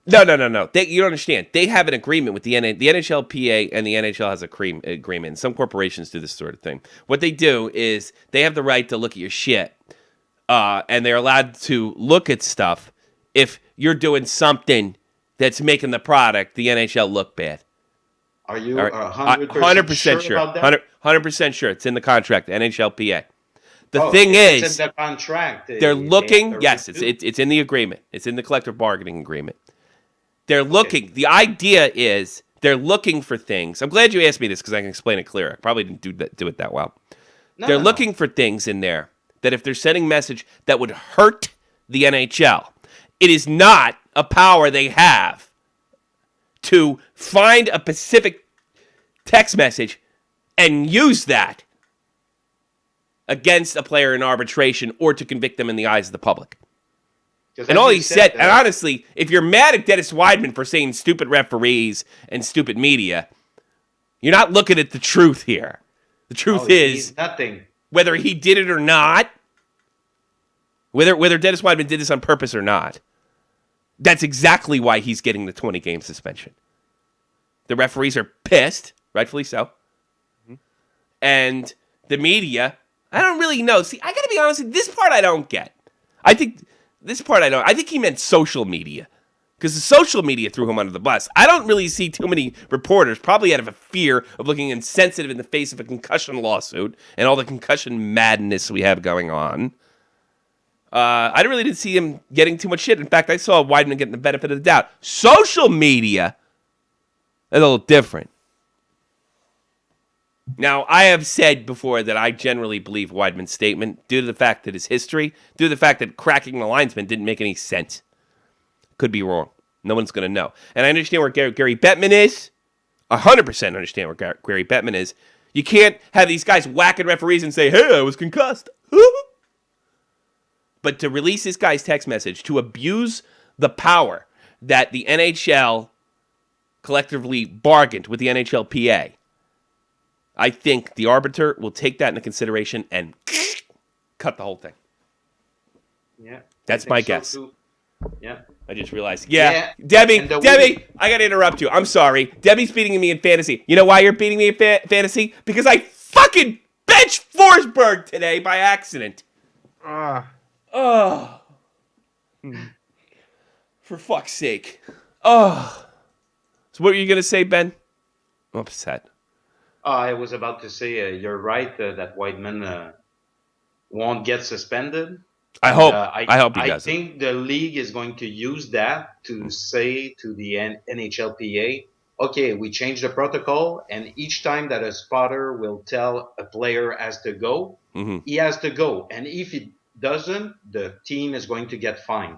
No. You don't understand. They have an agreement with the NHLPA, and the NHL has an agreement. Some corporations do this sort of thing. What they do is they have the right to look at your shit, and they're allowed to look at stuff if you're doing something that's making the product, the NHL, look bad. Are you 100% sure about that? 100% sure. It's in the contract, the NHLPA. The thing is, it's in the contract. They're looking. Yes, it's in the agreement. It's in the collective bargaining agreement. They're looking. Okay. The idea is they're looking for things. I'm glad you asked me this because I can explain it clearer. I probably didn't do it that well. They're looking for things in there that if they're sending message that would hurt the NHL, it is not a power they have to find a specific text message and use that against a player in arbitration or to convict them in the eyes of the public. And as all you he said, and that- honestly, if you're mad at Dennis Widman for saying stupid referees and stupid media, you're not looking at the truth here. The truth is nothing. Whether he did it or not, whether Dennis Widman did this on purpose or not, that's exactly why he's getting the 20-game suspension. The referees are pissed, rightfully so. Mm-hmm. And the media, I don't really know. See, I got to be honest, this part I don't get. I think he meant social media. Because the social media threw him under the bus. I don't really see too many reporters, probably out of a fear of looking insensitive in the face of a concussion lawsuit and all the concussion madness we have going on. I really didn't see him getting too much shit. In fact, I saw Widman getting the benefit of the doubt. Social media, a little different. Now, I have said before that I generally believe Widman's statement due to the fact that his history, due to the fact that cracking the linesman didn't make any sense. Could be wrong. No one's going to know. And I understand where Gary Bettman is. 100% understand where Gary Bettman is. You can't have these guys whacking referees and say, hey, I was concussed. But to release this guy's text message, to abuse the power that the NHL collectively bargained with the NHLPA, I think the arbiter will take that into consideration and cut the whole thing. Yeah. That's my guess. Too. Yeah. I just realized. Yeah. Debbie, I got to interrupt you. I'm sorry. Debbie's beating me in fantasy. You know why you're beating me in fantasy? Because I fucking benched Forsberg today by accident. Oh. For fuck's sake. Oh. So what were you going to say, Ben? I'm upset. I was about to say, you're right that Widman won't get suspended. I hope he doesn't. I think the league is going to use that to say to the NHLPA, okay, we changed the protocol, and each time that a spotter will tell a player has to go, he has to go. And if he doesn't, the team is going to get fined.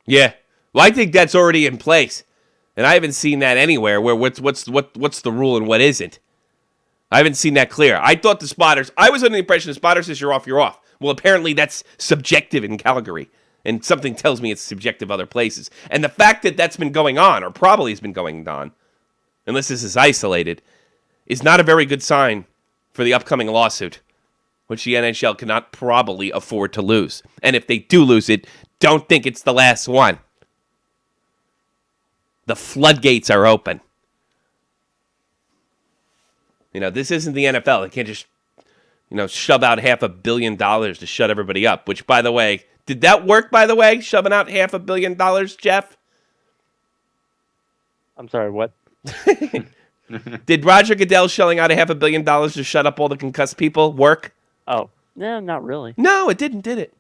Yeah. Well, I think that's already in place. And I haven't seen that anywhere where what's the rule and what isn't. I haven't seen that clear. I thought the spotters, I was under the impression the spotter says you're off, you're off. Well, apparently that's subjective in Calgary. And something tells me it's subjective other places. And the fact that that's been going on, or probably has been going on, unless this is isolated, is not a very good sign for the upcoming lawsuit, which the NHL cannot probably afford to lose. And if they do lose it, don't think it's the last one. The floodgates are open. You know, this isn't the NFL. They can't just, shove out $500 million to shut everybody up. Which, by the way, did that work, by the way? Shoving out $500 million, Jeff? I'm sorry, what? Did Roger Goodell shelling out $500 million to shut up all the concussed people work? Oh, no, not really. No, it didn't, did it?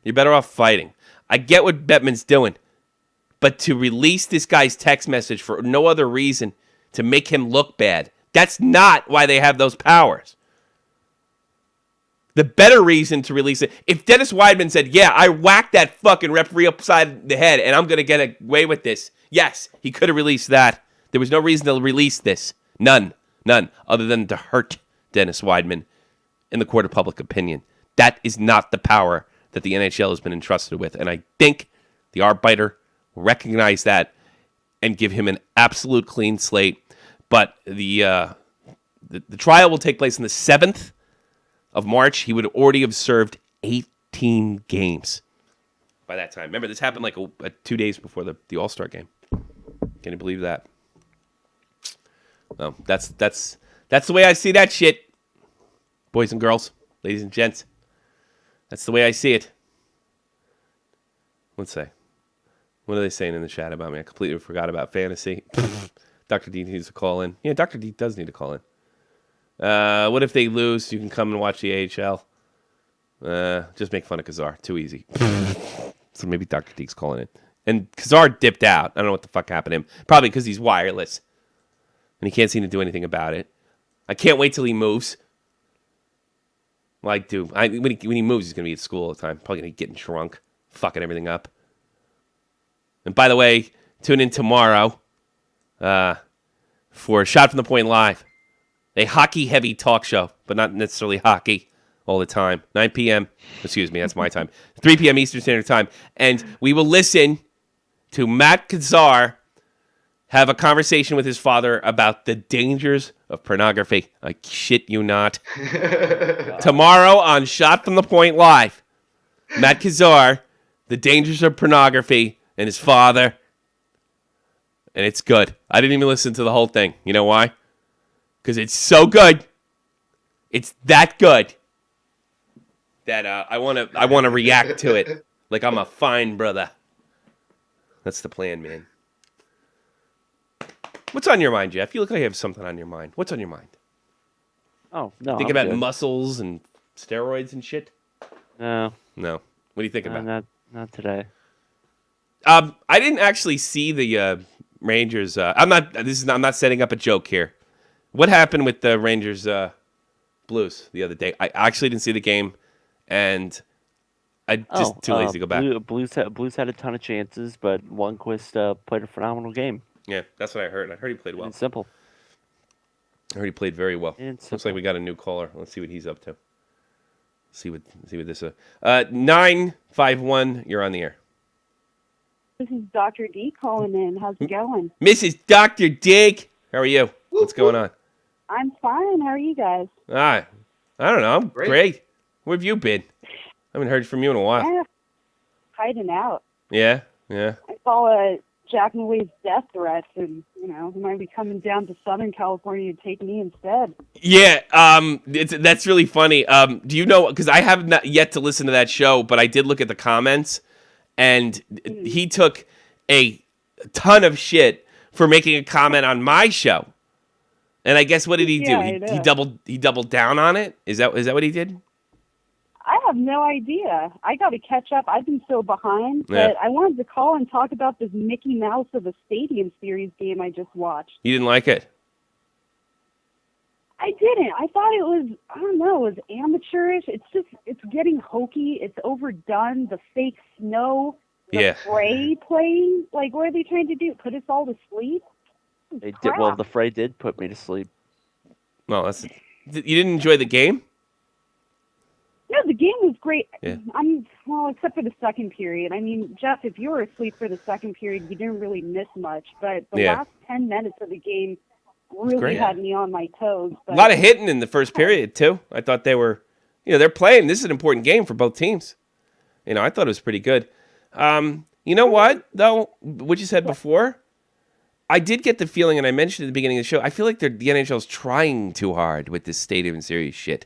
You're better off fighting. I get what Bettman's doing. But to release this guy's text message for no other reason to make him look bad, that's not why they have those powers. The better reason to release it, if Dennis Widman said, yeah, I whacked that fucking referee upside the head and I'm going to get away with this, yes, he could have released that. There was no reason to release this. None, other than to hurt Dennis Widman in the court of public opinion. That is not the power that the NHL has been entrusted with. And I think the arbiter will recognize that and give him an absolute clean slate. But the trial will take place on the 7th of March. He would already have served 18 games by that time. Remember, this happened like 2 days before the All-Star game. Can you believe that? No, that's the way I see that shit. Boys and girls, ladies and gents. That's the way I see it. Let's say. What are they saying in the chat about me? I completely forgot about fantasy. Dr. D needs to call in. Yeah, Dr. D does need to call in. What if they lose? You can come and watch the AHL. Just make fun of Kazar. Too easy. So maybe Dr. D's calling in. And Kazar dipped out. I don't know what the fuck happened to him. Probably because he's wireless. And he can't seem to do anything about it. I can't wait till he moves. Well, I do. When he moves, he's going to be at school all the time. Probably going to be getting drunk. Fucking everything up. And by the way, tune in tomorrow for Shot from the Point Live. A hockey-heavy talk show, but not necessarily hockey. all the time. 9 p.m. Excuse me, that's my time. 3 p.m. Eastern Standard Time. And we will listen to Matt Kazar have a conversation with his father about the dangers of pornography. I shit you not. Tomorrow on Shot from the Point Live, Matt Kazar, the dangers of pornography, and his father. And it's good. I didn't even listen to the whole thing. You know why? Because it's so good. It's that good that I want to react to it like I'm a fine brother. That's the plan, man. What's on your mind, Jeff? You look like you have something on your mind. What's on your mind? Oh, no. Think I'm about good. muscles and steroids and shit? No. No. What are you thinking about? Not today. I didn't actually see the Rangers. I'm not setting up a joke here. What happened with the Rangers Blues the other day? I actually didn't see the game, and I just too lazy to go back. Blues had a ton of chances, but Lundqvist played a phenomenal game. Yeah, that's what I heard. I heard he played well. It's simple. I heard he played very well. It's Looks simple. like we got a new caller. Let's see what he's up to. See what this is. 951, you're on the air. This is Dr. D calling in. How's it going? Mrs. Dr. Dig, how are you? What's going on? I'm fine. How are you guys? I don't know. I'm Great. great. Where have you been? I haven't heard from you in a while. Eh, hiding out. Yeah. I saw Jack Noy's death threats, and he might be coming down to Southern California to take me instead. Yeah, that's really funny. Do you know, because I have not yet to listen to that show, but I did look at the comments, and he took a ton of shit for making a comment on my show. And I guess what did he do? Yeah, I know. He doubled down on it? Is that what he did? I have no idea. I got to catch up. I've been so behind, Yeah. but I wanted to call and talk about this Mickey Mouse of a Stadium Series game I just watched. You didn't like it? I didn't. I thought it was, I don't know, it was amateurish. It's getting hokey. It's overdone. The fake snow, the Yeah. Fray playing. Like, what are they trying to do? Put us all to sleep? They did, Crap. well, the fray did put me to sleep. Well, you didn't enjoy the game? No, the game was great. Yeah. Except for the second period. I mean, Jeff, if you were asleep for the second period, you didn't really miss much. But the Yeah. last 10 minutes of the game really great. had me on my toes. But A lot of hitting in the first period, too. I thought they were, they're playing. This is an important game for both teams. I thought it was pretty good. You know what, though? What you said before? I did get the feeling, and I mentioned at the beginning of the show, I feel like the NHL's trying too hard with this Stadium Series shit.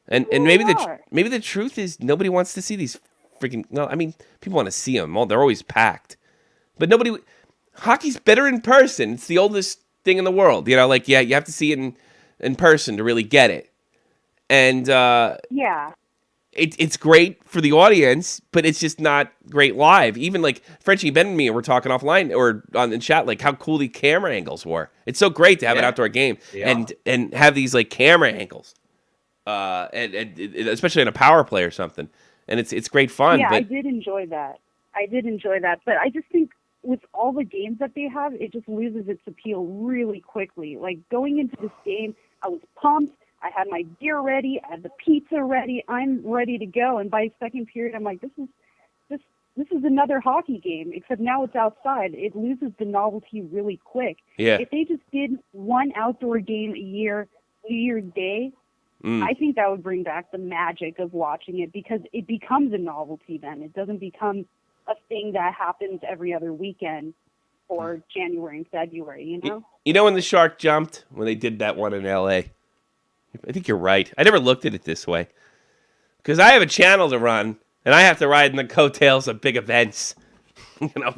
And maybe the truth is nobody wants to see these freaking... No, I mean, people want to see them. They're always packed. But hockey's better in person. It's the oldest thing in the world. You have to see it in person to really get it. And yeah. it's great for the audience, but it's just not great live. Even like Frenchie, Ben, and me were talking offline or on the chat, like how cool the camera angles were. It's so great to have an outdoor game and have these like camera angles, and especially in a power play or something. And it's great fun. Yeah, but I did enjoy that. But I just think with all the games that they have, it just loses its appeal really quickly. Like going into this game, I was pumped. I had my gear ready. I had the pizza ready. I'm ready to go. And by second period, I'm like, this is another hockey game, except now it's outside. It loses the novelty really quick. Yeah. If they just did one outdoor game a year, New Year's Day, I think that would bring back the magic of watching it because it becomes a novelty then. It doesn't become a thing that happens every other weekend or January and February, you know? You know when the shark jumped? When they did that one in L.A.? I think you're right. I never looked at it this way. Because I have a channel to run, and I have to ride in the coattails of big events. No,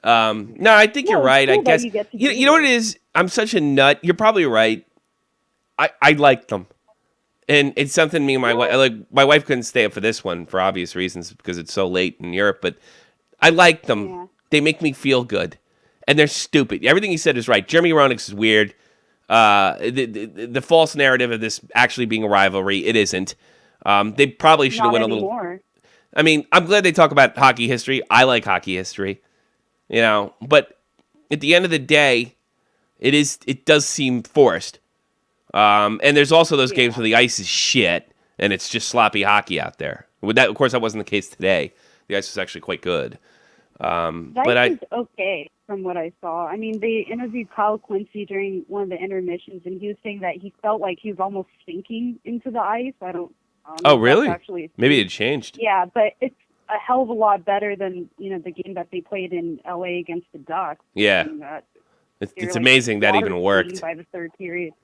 I think you're right. Cool I guess. you know what it is? I'm such a nut. You're probably right. I like them. And it's something me and my wife, my wife couldn't stay up for this one for obvious reasons because it's so late in Europe, but I like them. Yeah. They make me feel good. And they're stupid. Everything he said is right. Jeremy Roenick is weird. The false narrative of this actually being a rivalry, it isn't. They probably should have went a little. Anymore. I mean, I'm glad they talk about hockey history. I like hockey history, but at the end of the day, it does seem forced. And there's also those games where the ice is shit and it's just sloppy hockey out there. Of course, that wasn't the case today. The ice was actually quite good. The ice is okay from what I saw. I mean, they interviewed Kyle Quincy during one of the intermissions, and he was saying that he felt like he was almost sinking into the ice. I don't know. Oh, really? Maybe it changed. Yeah, but it's a hell of a lot better than the game that they played in LA against the Ducks. Yeah, it's amazing that even worked. By the third period.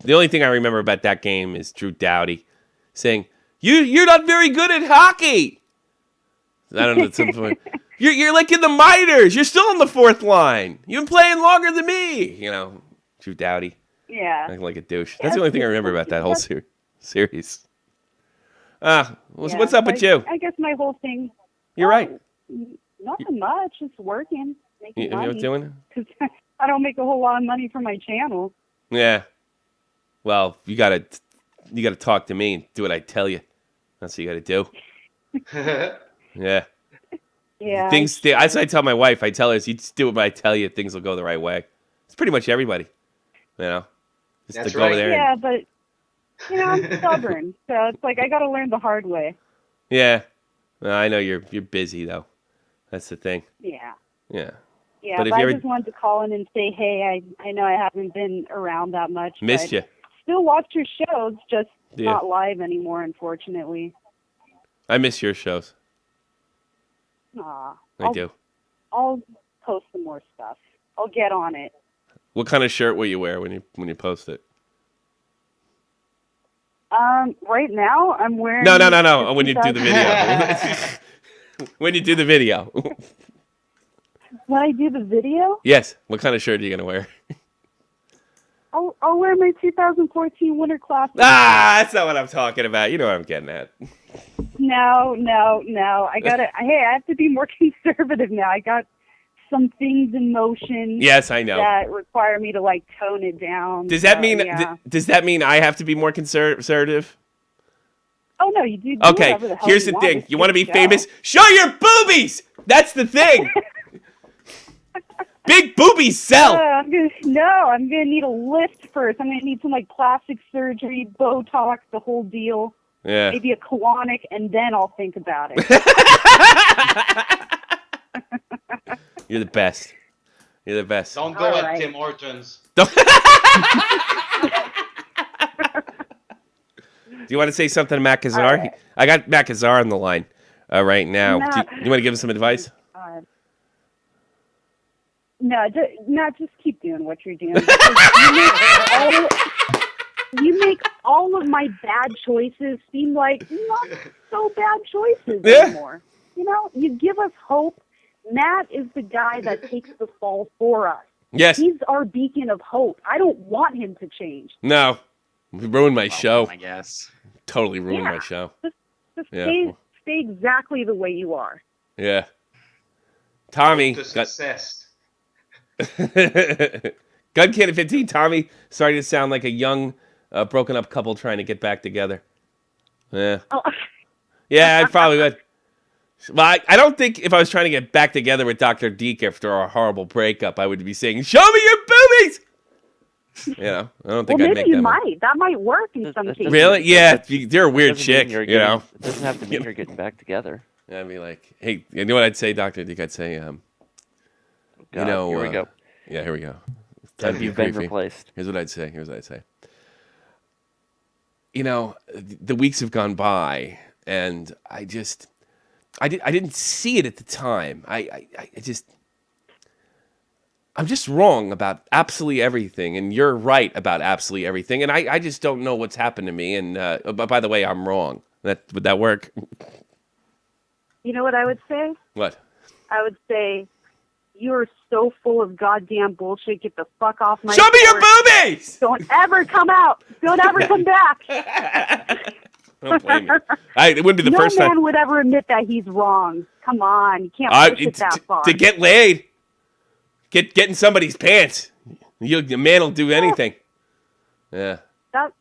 The only thing I remember about that game is Drew Doughty saying, "You're not very good at hockey." I don't know. At some point, you're like in the minors. You're still on the fourth line. You've been playing longer than me. Drew Doughty. Yeah. Acting like a douche. That's the only thing I remember about that whole series. What's up with you? I guess my whole thing. You're right. Nothing much. Just working, making money. You know what doing? Because I don't make a whole lot of money from my channel. Yeah. Well, you gotta talk to me and do what I tell you. That's what you gotta do. Yeah. Yeah. As I tell my wife, I tell her, you just do what I tell you, things will go the right way. It's pretty much everybody. Just That's to go over there. Yeah, but I'm stubborn, so it's like I gotta learn the hard way. Yeah. Well, I know you're busy though. That's the thing. Yeah. Yeah. Yeah, but I just wanted to call in and say, hey, I know I haven't been around that much. Missed you. Still watch your shows, just not live anymore, unfortunately. I miss your shows. Aw. I do. I'll post some more stuff. I'll get on it. What kind of shirt will you wear when you post it? Right now I'm wearing. No. When you do the video. When you do the video. When I do the video? Yes. What kind of shirt are you gonna wear? I'll wear my 2014 Winter Classic. That's not what I'm talking about. You know what I'm getting at. No. I have to be more conservative now. I got some things in motion. Yes, I know. That require me to tone it down. Does that mean? Does that mean I have to be more conservative? Oh no, you do. Okay, here's the thing. You want to be famous? Show your boobies. That's the thing. Big boobies sell. I'm gonna need a lift first. I'm gonna need some plastic surgery, Botox, the whole deal. Yeah. Maybe a colonic, and then I'll think about it. You're the best. You're the best. Don't go at Tim Hortons. Do you want to say something to Matt Kazar? Right. I got Matt Kazar on the line right now. Do you want to give him some advice? No, just keep doing what you're doing. You make all of my bad choices seem like not so bad choices anymore. You give us hope. Matt is the guy that takes the fall for us. Yes. He's our beacon of hope. I don't want him to change. No. You ruined my show. I guess. Totally ruined my show. Just stay exactly the way you are. Yeah. Tommy. To success. Gun Kid at 15. Tommy starting to sound like a young, broken up couple trying to get back together. Yeah. Oh. Yeah, I probably would. Well, I don't think if I was trying to get back together with Dr. Deke after our horrible breakup, I would be saying, "Show me your boobies." I don't think I'd make that. Maybe you might. That might work in some cases. Really? Yeah, you're a weird chick. It doesn't have to mean you're getting back together. I'd be like, "Hey, you know what I'd say, Dr. Deke? I'd say, here we go. Yeah, here we go. You've been replaced. Here's what I'd say. The weeks have gone by, and I didn't see it at the time. I'm just wrong about absolutely everything, and you're right about absolutely everything, and I just don't know what's happened to me. And but by the way, I'm wrong. Would that work? You know what I would say? What? I would say, you are so full of goddamn bullshit. Get the fuck off my. Show me your boobies! Don't ever come out. Don't ever come back. Don't blame me. It wouldn't be the first time. No man would ever admit that he's wrong. Come on, you can't push it that far. To get laid, get in somebody's pants. A man will do anything. Yeah. That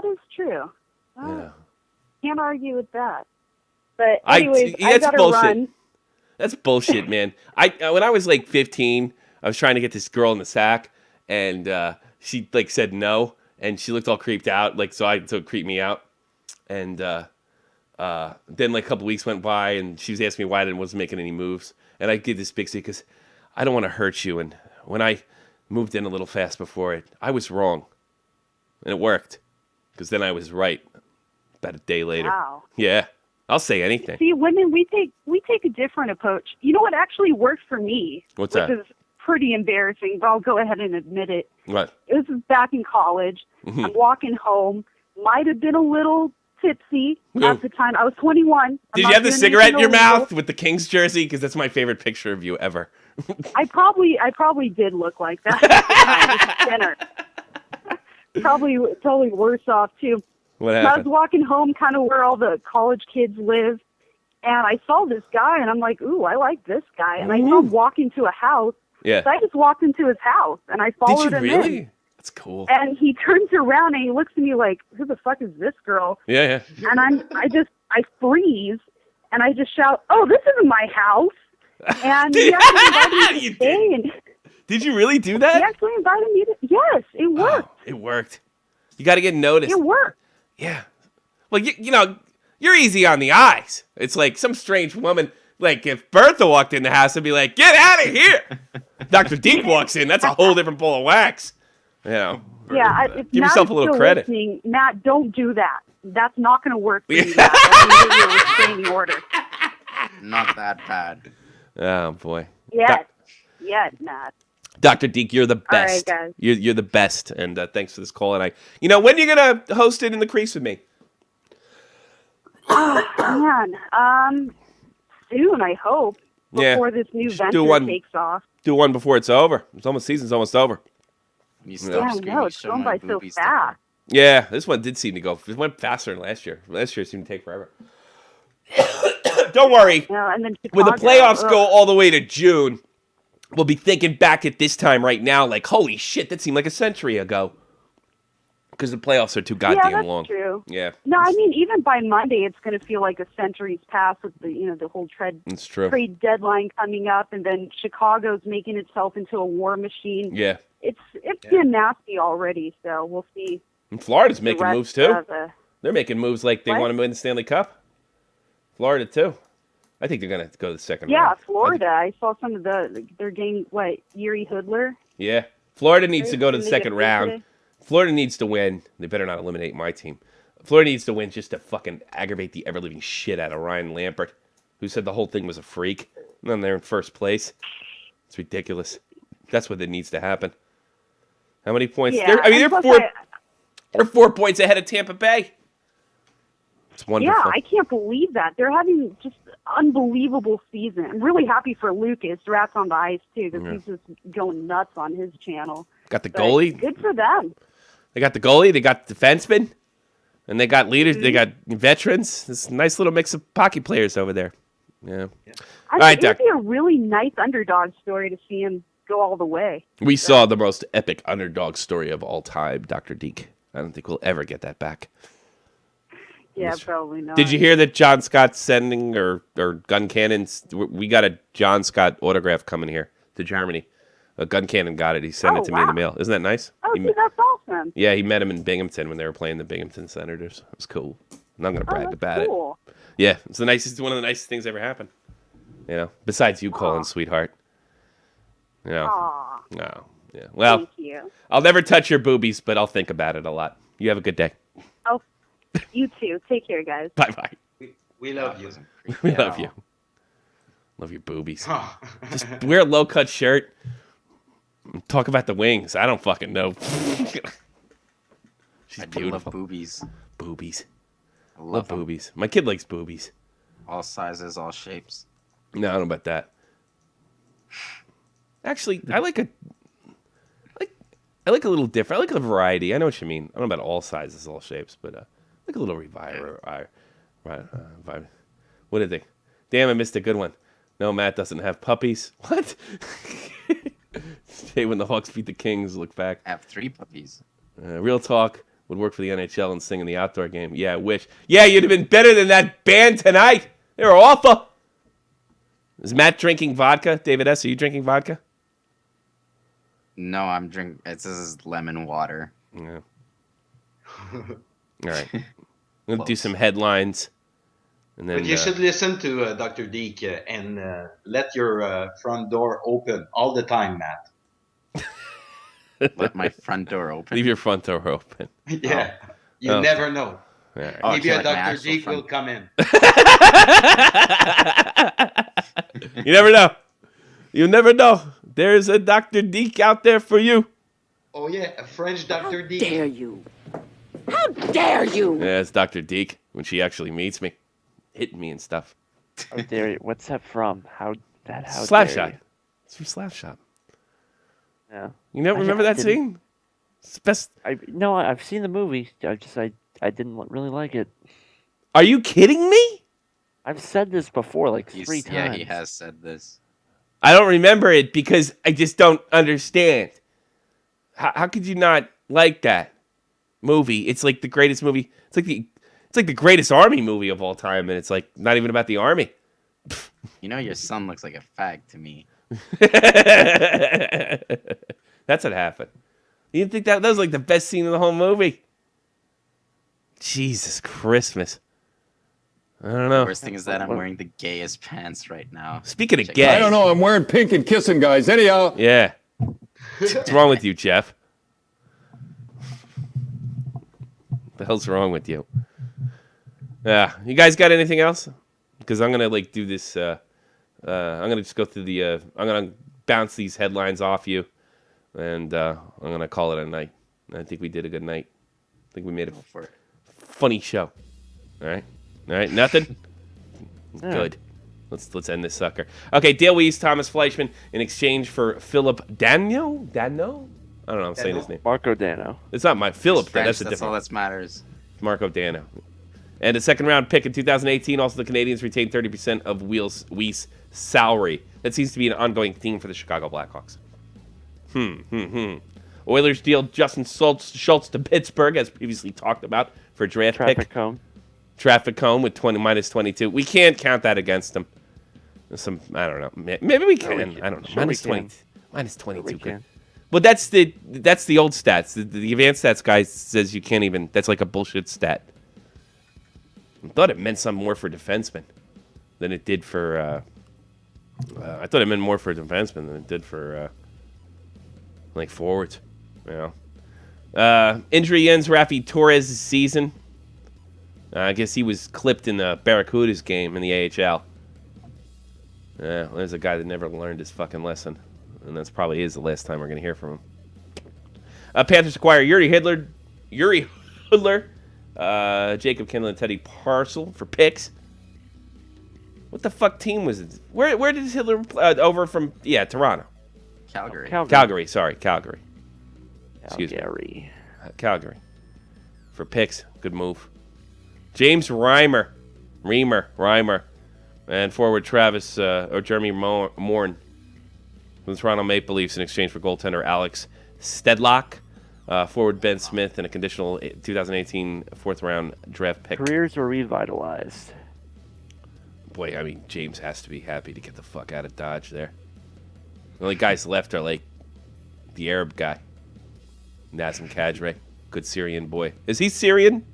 is true. Yeah. Can't argue with that. But anyways, I gotta run. That's bullshit, man. When I was 15, I was trying to get this girl in the sack, and she said no, and she looked all creeped out. Like, so it creeped me out. And then like a couple weeks went by, and she was asking me why I wasn't making any moves. And I did this big secret because I don't want to hurt you. And when I moved in a little fast before it, I was wrong, and it worked because then I was right about a day later. Wow. Yeah, I'll say anything. See, women, we take a different approach. You know what actually worked for me? What's that? Which is pretty embarrassing, but I'll go ahead and admit it. What? It was back in college. I'm walking home. Might have been a little tipsy at the time. I was 21. Did you have the cigarette in your mouth with the Kings jersey? Because that's my favorite picture of you ever. I probably did look like that at the time. Thinner. Probably worse off too. What I was happened? walking home, kind of where all the college kids live, and I saw this guy, and I'm like, "Ooh, I like this guy." And I saw him walk into a house. Yeah. So I just walked into his house, and I followed Did you him really? in. That's cool. And he turns around and he looks at me like, "Who the fuck is this girl?" Yeah. And I freeze, and I just shout, "Oh, this isn't my house!" And he actually invited me to stay. And Did you really do he that? actually invited me to. Yes, it worked. Oh, it worked. You got to get noticed. It worked. Yeah. Well, you know, you're easy on the eyes. It's like some strange woman. Like if Bertha walked in the house, I'd be like, "Get out of here!" Dr. Deke walks in. That's a whole different bowl of wax. You know. Yeah, if Give Matt yourself is a little still credit. listening, Matt, don't do that. That's not going to work for you. Matt. That's going to give you a restraining order. Not that bad. Oh boy. Yes, Matt. Dr. Deke, you're the best. All right, guys. You're the best, and thanks for this call. And when are you gonna host it in the crease with me? Oh man, soon I hope. Before this new Just do venture one. takes off. Do one before it's over. Season's almost over. You Yeah, I know it's going by so fast. Yeah, this one did seem to go. It went faster than last year. Last year seemed to take forever. Don't worry. Yeah, and then When the Chicago, playoffs ugh. go all the way to June, we'll be thinking back at this time right now, like, holy shit, that seemed like a century ago. Because the playoffs are too goddamn that's long. True. Yeah. No, I mean even by Monday, it's going to feel like a century's passed with the whole trade deadline coming up, and then Chicago's making itself into a war machine. Yeah. It's been nasty already, so we'll see. And Florida's making moves too. They're making moves like they What? want to win the Stanley Cup. Florida too. I think they're going to go to the second round. Yeah, Florida. I saw some of their game. What, Yuri Hoodler? Yeah. Florida needs to go to the Didn't they second get round. today? Florida needs to win. They better not eliminate my team. Florida needs to win just to fucking aggravate the ever-living shit out of Ryan Lampert, who said the whole thing was a freak. And then they're in first place. It's ridiculous. That's what needs to happen. How many points? Yeah, They're 4 points ahead of Tampa Bay. It's wonderful. Yeah, I can't believe that. They're having just unbelievable season. I'm really happy for Lucas, Rats on the Ice, too, because he's just going nuts on his channel. Got the But goalie. Good for them. They got the goalie. They got defensemen. And they got leaders. They got veterans. This nice little mix of hockey players over there. Yeah. I think it'd be a really nice underdog story to see him go all the way. We saw the most epic underdog story of all time, Dr. Deke. I don't think we'll ever get that back. Yeah, probably not. Did you hear that John Scott's sending or gun cannons? We got a John Scott autograph coming here to Germany. A gun cannon got it. He sent it to me in the mail. Isn't that nice? Oh, see, that's awesome. Yeah, he met him in Binghamton when they were playing the Binghamton Senators. It was cool. I'm not going to brag about cool. it. Yeah, it's one of the nicest things ever happened. You know, besides you calling, sweetheart. You know. Aw. No. Yeah. Well, Thank you. I'll never touch your boobies, but I'll think about it a lot. You have a good day. Oh, you too. Take care, guys. Bye-bye. We love you. We love you. Love your boobies. Just wear a low-cut shirt. Talk about the wings. I don't fucking know. She's I do beautiful. love boobies. Boobies. I Love them. boobies. My kid likes boobies. All sizes, all shapes. No, I don't know about that. Actually, I like a little different. I like a variety. I know what you mean. I don't know about all sizes, all shapes, but I like a little reviver. What did they? Damn, I missed a good one. No, Matt doesn't have puppies. What? Hey, when the Hawks beat the Kings, look back. I have 3 puppies. Real talk would work for the NHL and sing in the outdoor game. Yeah, I wish. Yeah, you'd have been better than that band tonight. They were awful. Is Matt drinking vodka? David S., are you drinking vodka? No, I'm drinking. This is lemon water. Yeah. All right. We'll do some headlines. And then, But you should listen to Dr. Deke and let your front door open all the time, Matt. Let my front door open. leave your front door open. Yeah. You Okay. never know. All right. Oh, Maybe okay, a like my Dr. actual Deke front- will come in. You never know. You never know. There's a Dr. Deke out there for you. Oh, yeah, a French Dr. Deke. Dare you? How dare you? Yeah, it's Dr. Deke when she actually meets me. Hitting me and stuff. How dare you? What's that from? How Slapshot. dare you? It's from Slapshot. Yeah. You never remember that scene? It's the best. No, I've seen the movie. I didn't really like it. Are you kidding me? I've said this before, like three times. Yeah, he has said this. I don't remember it because I just don't understand. How could you not like that movie? It's like the greatest movie. It's like the greatest army movie of all time, and it's like not even about the army. You know, your son looks like a fag to me. That's what happened. You didn't think that was like the best scene in the whole movie? Jesus Christmas. I don't know. The worst thing is that I'm wearing the gayest pants right now. Speaking of Check gay. it out. I don't know. I'm wearing pink and kissing guys. Anyhow. Yeah. What's wrong with you, Jeff? What the hell's wrong with you? Yeah. You guys got anything else? Because I'm gonna like do this. I'm gonna just go through the. I'm gonna bounce these headlines off you, and I'm gonna call it a night. I think we did a good night. I think we made a For it. funny show. All right. Nothing. Yeah. Good. Let's end this sucker. Okay, Dale Weiss, Thomas Fleischman in exchange for Philip Dano. I don't know. I'm saying his name. Marco Dano. It's not my Philip. French, That's a that's all different. that matters. Marco Dano. And a second round pick in 2018. Also, the Canadians retained 30% of Weiss' salary. That seems to be an ongoing theme for the Chicago Blackhawks. Oilers deal Justin Schultz to Pittsburgh, as previously talked about, for a draft Traffic pick. cone. Traffic cone with minus 22. We can't count that against them. I don't know. Maybe we can. I don't know. Sure Minus we 20. can. Minus 22. We can. Well, that's the old stats. The advanced stats guy says you can't even. That's like a bullshit stat. I thought it meant something more for defensemen than it did for. I thought it meant more for defensemen than it did for like forwards. You know. Injury ends Rafi Torres' season. I guess he was clipped in the Barracudas game in the AHL. Well, there's a guy that never learned his fucking lesson. And that's probably is the last time we're going to hear from him. Panthers acquire Yuri Hudler, Jacob Kindle, and Teddy Parcel for picks. What the fuck team was it? Where did Hitler over from? Yeah, Toronto. Calgary. Calgary, sorry, Calgary. Excuse me. Calgary. For picks, good move. James Reimer. And forward Travis, or Jeremy Morn from the Toronto Maple Leafs in exchange for goaltender Alex Stedlock. Forward Ben Smith and a conditional 2018 fourth-round draft pick. Careers were revitalized. Boy, I mean, James has to be happy to get the fuck out of Dodge there. The only guys left are, like, the Arab guy. Nazem Kadri. Good Syrian boy. Is he Syrian?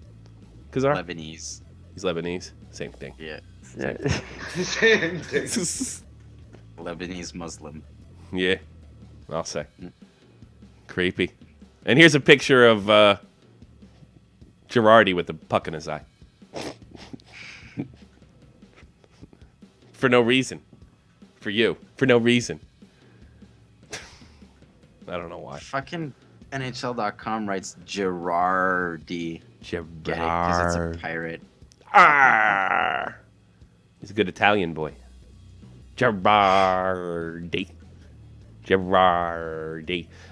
Kazar? Lebanese. He's Lebanese. Same thing. Yeah. Yeah. Same thing. Lebanese Muslim. Yeah, I'll say. Creepy. And here's a picture of Girardi with the puck in his eye. For no reason. For you. For no reason. I don't know why. Fucking NHL.com writes Girardi. Get it? Because it's a pirate. Arr! He's a good Italian boy. Girardi.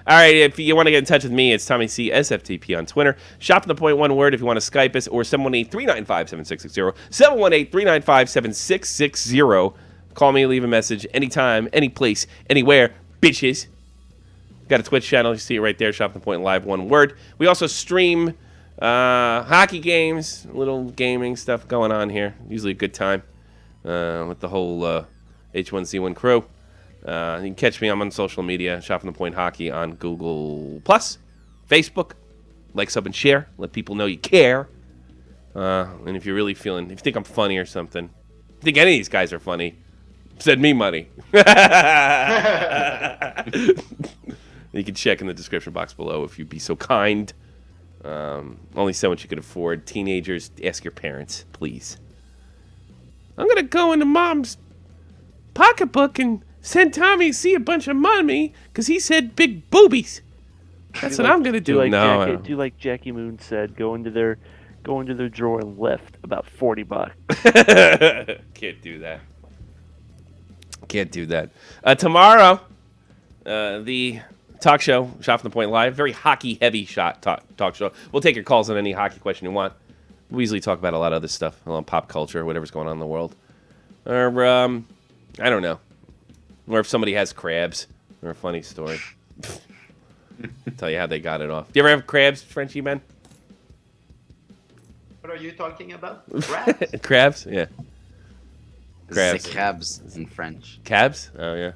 All right, if you want to get in touch with me, it's Tommy C. SFTP on Twitter. Shop the point, one word, if you want to Skype us, or 718-395-7660. 718-395-7660. Call me, leave a message anytime, any place, anywhere. Bitches. Got a Twitch channel. You see it right there. Shop the point live, one word. We also stream hockey games, little gaming stuff going on here. Usually a good time with the whole H1Z1 crew. You can catch me. I'm on social media. Shopping the Point Hockey on Google+, Facebook, like, sub, and share. Let people know you care. And if you're really feeling, if you think I'm funny or something, if you think any of these guys are funny, send me money. You can check in the description box below if you'd be so kind. Only so much you can afford. Teenagers, ask your parents, please. I'm going to go into Mom's pocketbook and send Tommy to see a bunch of money because he said big boobies. That's what I'm going to do. Do like Jackie Moon said, go into their drawer and lift about $40. Can't do that. Can't do that. Tomorrow, the talk show, Shot from the Point Live, very hockey-heavy talk show. We'll take your calls on any hockey question you want. We usually talk about a lot of other stuff, along pop culture, whatever's going on in the world. Or, I don't know. Or if somebody has crabs, or a funny story. Tell you how they got it off. Do you ever have crabs, Frenchie man? What are you talking about? Crabs? Crabs? Yeah. Crabs. The crabs in French. Cabs? Oh, yeah.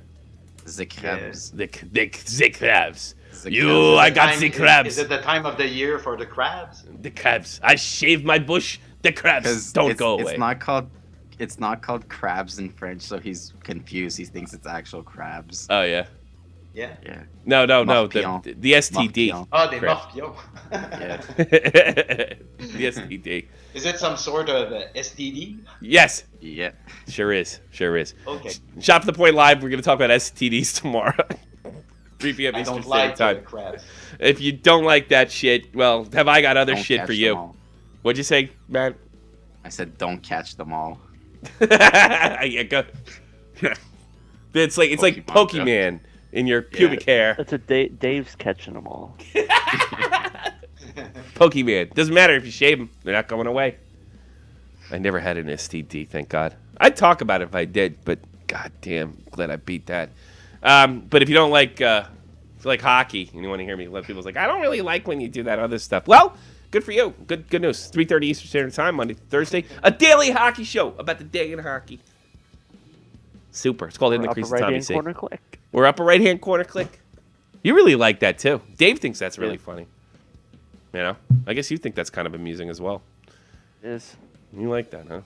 The crabs. The crabs. I got the crabs. Is it the time of the year for the crabs? The crabs. I shaved my bush. The crabs don't go away. It's not called crabs in French, so he's confused. He thinks it's actual crabs. Oh, yeah. Yeah. No. The STD. Oh, the morpions. Yeah. The STD. Is it some sort of STD? Yes. Yeah. Sure is. Okay. Shop to the Point Live. We're going to talk about STDs tomorrow. 3 p.m. Eastern Standard Time. Crabs. If you don't like that shit, well, have I got other shit for you? What'd you say, Matt? I said don't catch them all. Yeah, go. It's like Pokemon in your pubic hair. That's Dave's catching them all. Pokemon. Doesn't matter if you shave them; they're not going away. I never had an STD, thank God. I'd talk about it if I did, but goddamn, glad I beat that. But if you don't like hockey and you want to hear me, let people's like, I don't really like when you do that other stuff. Well, good for you. Good news. 3:30 Eastern Standard Time, Monday to Thursday. A daily hockey show about the day in hockey. Super. It's called In the Crease with Tommy C. Corner click. We're upper right-hand corner click. You really like that, too. Dave thinks that's really funny. You know? I guess you think that's kind of amusing as well. It is. You like that, huh?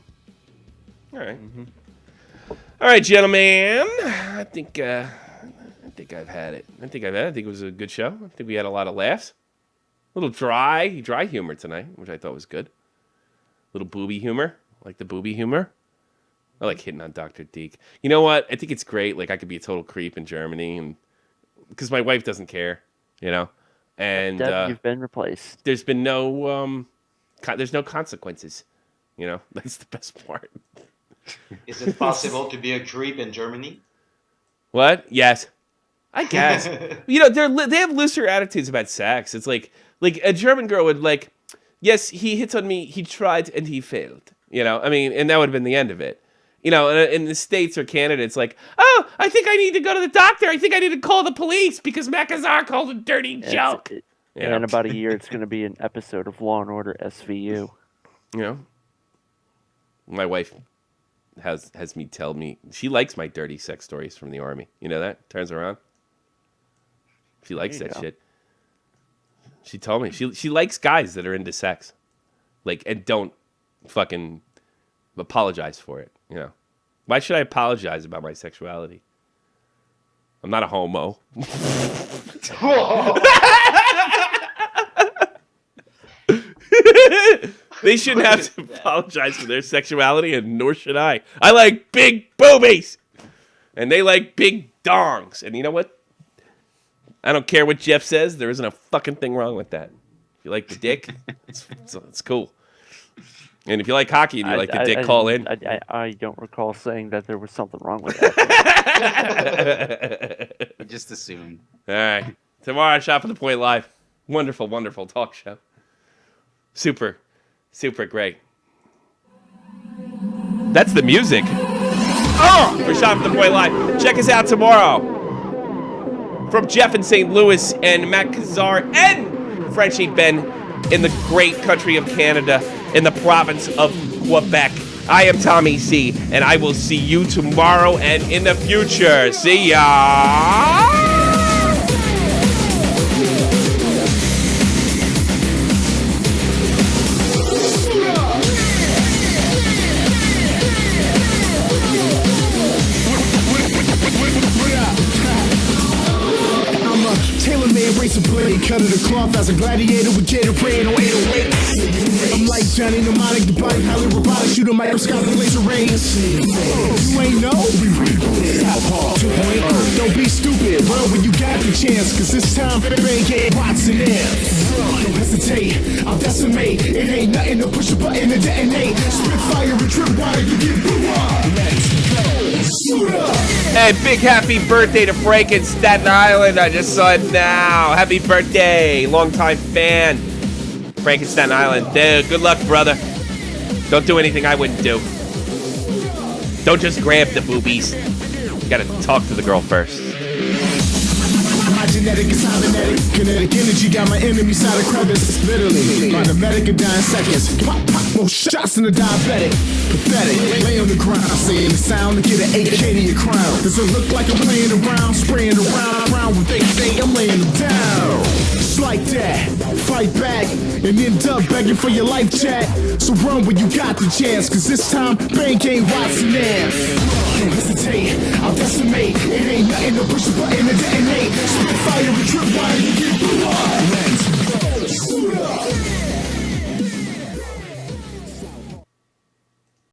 All right. Mm-hmm. All right, gentlemen. I think I've had it. I think it was a good show. I think we had a lot of laughs. A little dry humor tonight, which I thought was good. A little booby humor. Like the booby humor. I like hitting on Dr. Deke. You know what? I think it's great. Like, I could be a total creep in Germany, and because my wife doesn't care, you know? And Deb, you've been replaced. There's been no there's no consequences. You know? That's the best part. Is it possible to be a creep in Germany? What? Yes. I guess. You know, they have looser attitudes about sex. It's like a German girl would like, yes, he hits on me, he tried and he failed. You know, I mean, and that would have been the end of it. You know, in the States or Canada, it's like, oh, I think I need to go to the doctor. I think I need to call the police because Mecca called a dirty joke. And in about a year, it's going to be an episode of Law and Order SVU. You know, my wife has me tell me she likes my dirty sex stories from the Army. You know that? Turns around. She likes that shit. She told me she likes guys that are into sex, like, and don't fucking apologize for it. You know, why should I apologize about my sexuality? I'm not a homo. They shouldn't have to apologize for their sexuality, and nor should I. I like big boobies, and they like big dongs. And you know what? I don't care what Jeff says. There isn't a fucking thing wrong with that. If you like the dick, it's cool. And if you like hockey and you like the dick, call in. I don't recall saying that there was something wrong with that. I just assumed. All right. Tomorrow, Shot for the Point Live. Wonderful, wonderful talk show. Super, super great. That's the music. Oh! For Shot for the Point Live. Check us out tomorrow. From Jeff in St. Louis and Matt Kazar and Frenchie Ben in the great country of Canada, in the province of Quebec. I am Tommy C, and I will see you tomorrow and in the future. See ya! cut of the cloth as a gladiator with Gatorade on 808. I'm like Johnny Mnemonic, the body highly robotic, shoot a microscopic laser rays. You ain't know? Don't be stupid, run when you got the chance, cause this time Bang Game Watson in. Don't hesitate, I'll decimate. It ain't nothing to push a button and detonate. Spit fire and trip wire, you get blew up. Let's go. Shoot up. Hey, big happy birthday to Frank in Staten Island. I just saw it now. Happy birthday, longtime fan. Frank in Staten Island. Dude, good luck, brother. Don't do anything I wouldn't do. Don't just grab the boobies. You gotta talk to the girl first. My genetic is cybernetic. Kinetic energy got my enemy side of crevice. Literally, by the medic in 9 seconds. Pop, pop, more shots than a diabetic. Pathetic, lay on the ground, saying the sound to get an AK to your crown. Does it look like I'm playing around, spraying around when they say I'm laying them down? Just like that, fight back, and end up begging for your life, chat. So run when you got the chance, cause this time, Bang Game Watson ass. Don't hesitate, I'll decimate. It ain't nothing to push a button and detonate. Spit fire and trip wire, you get blew up.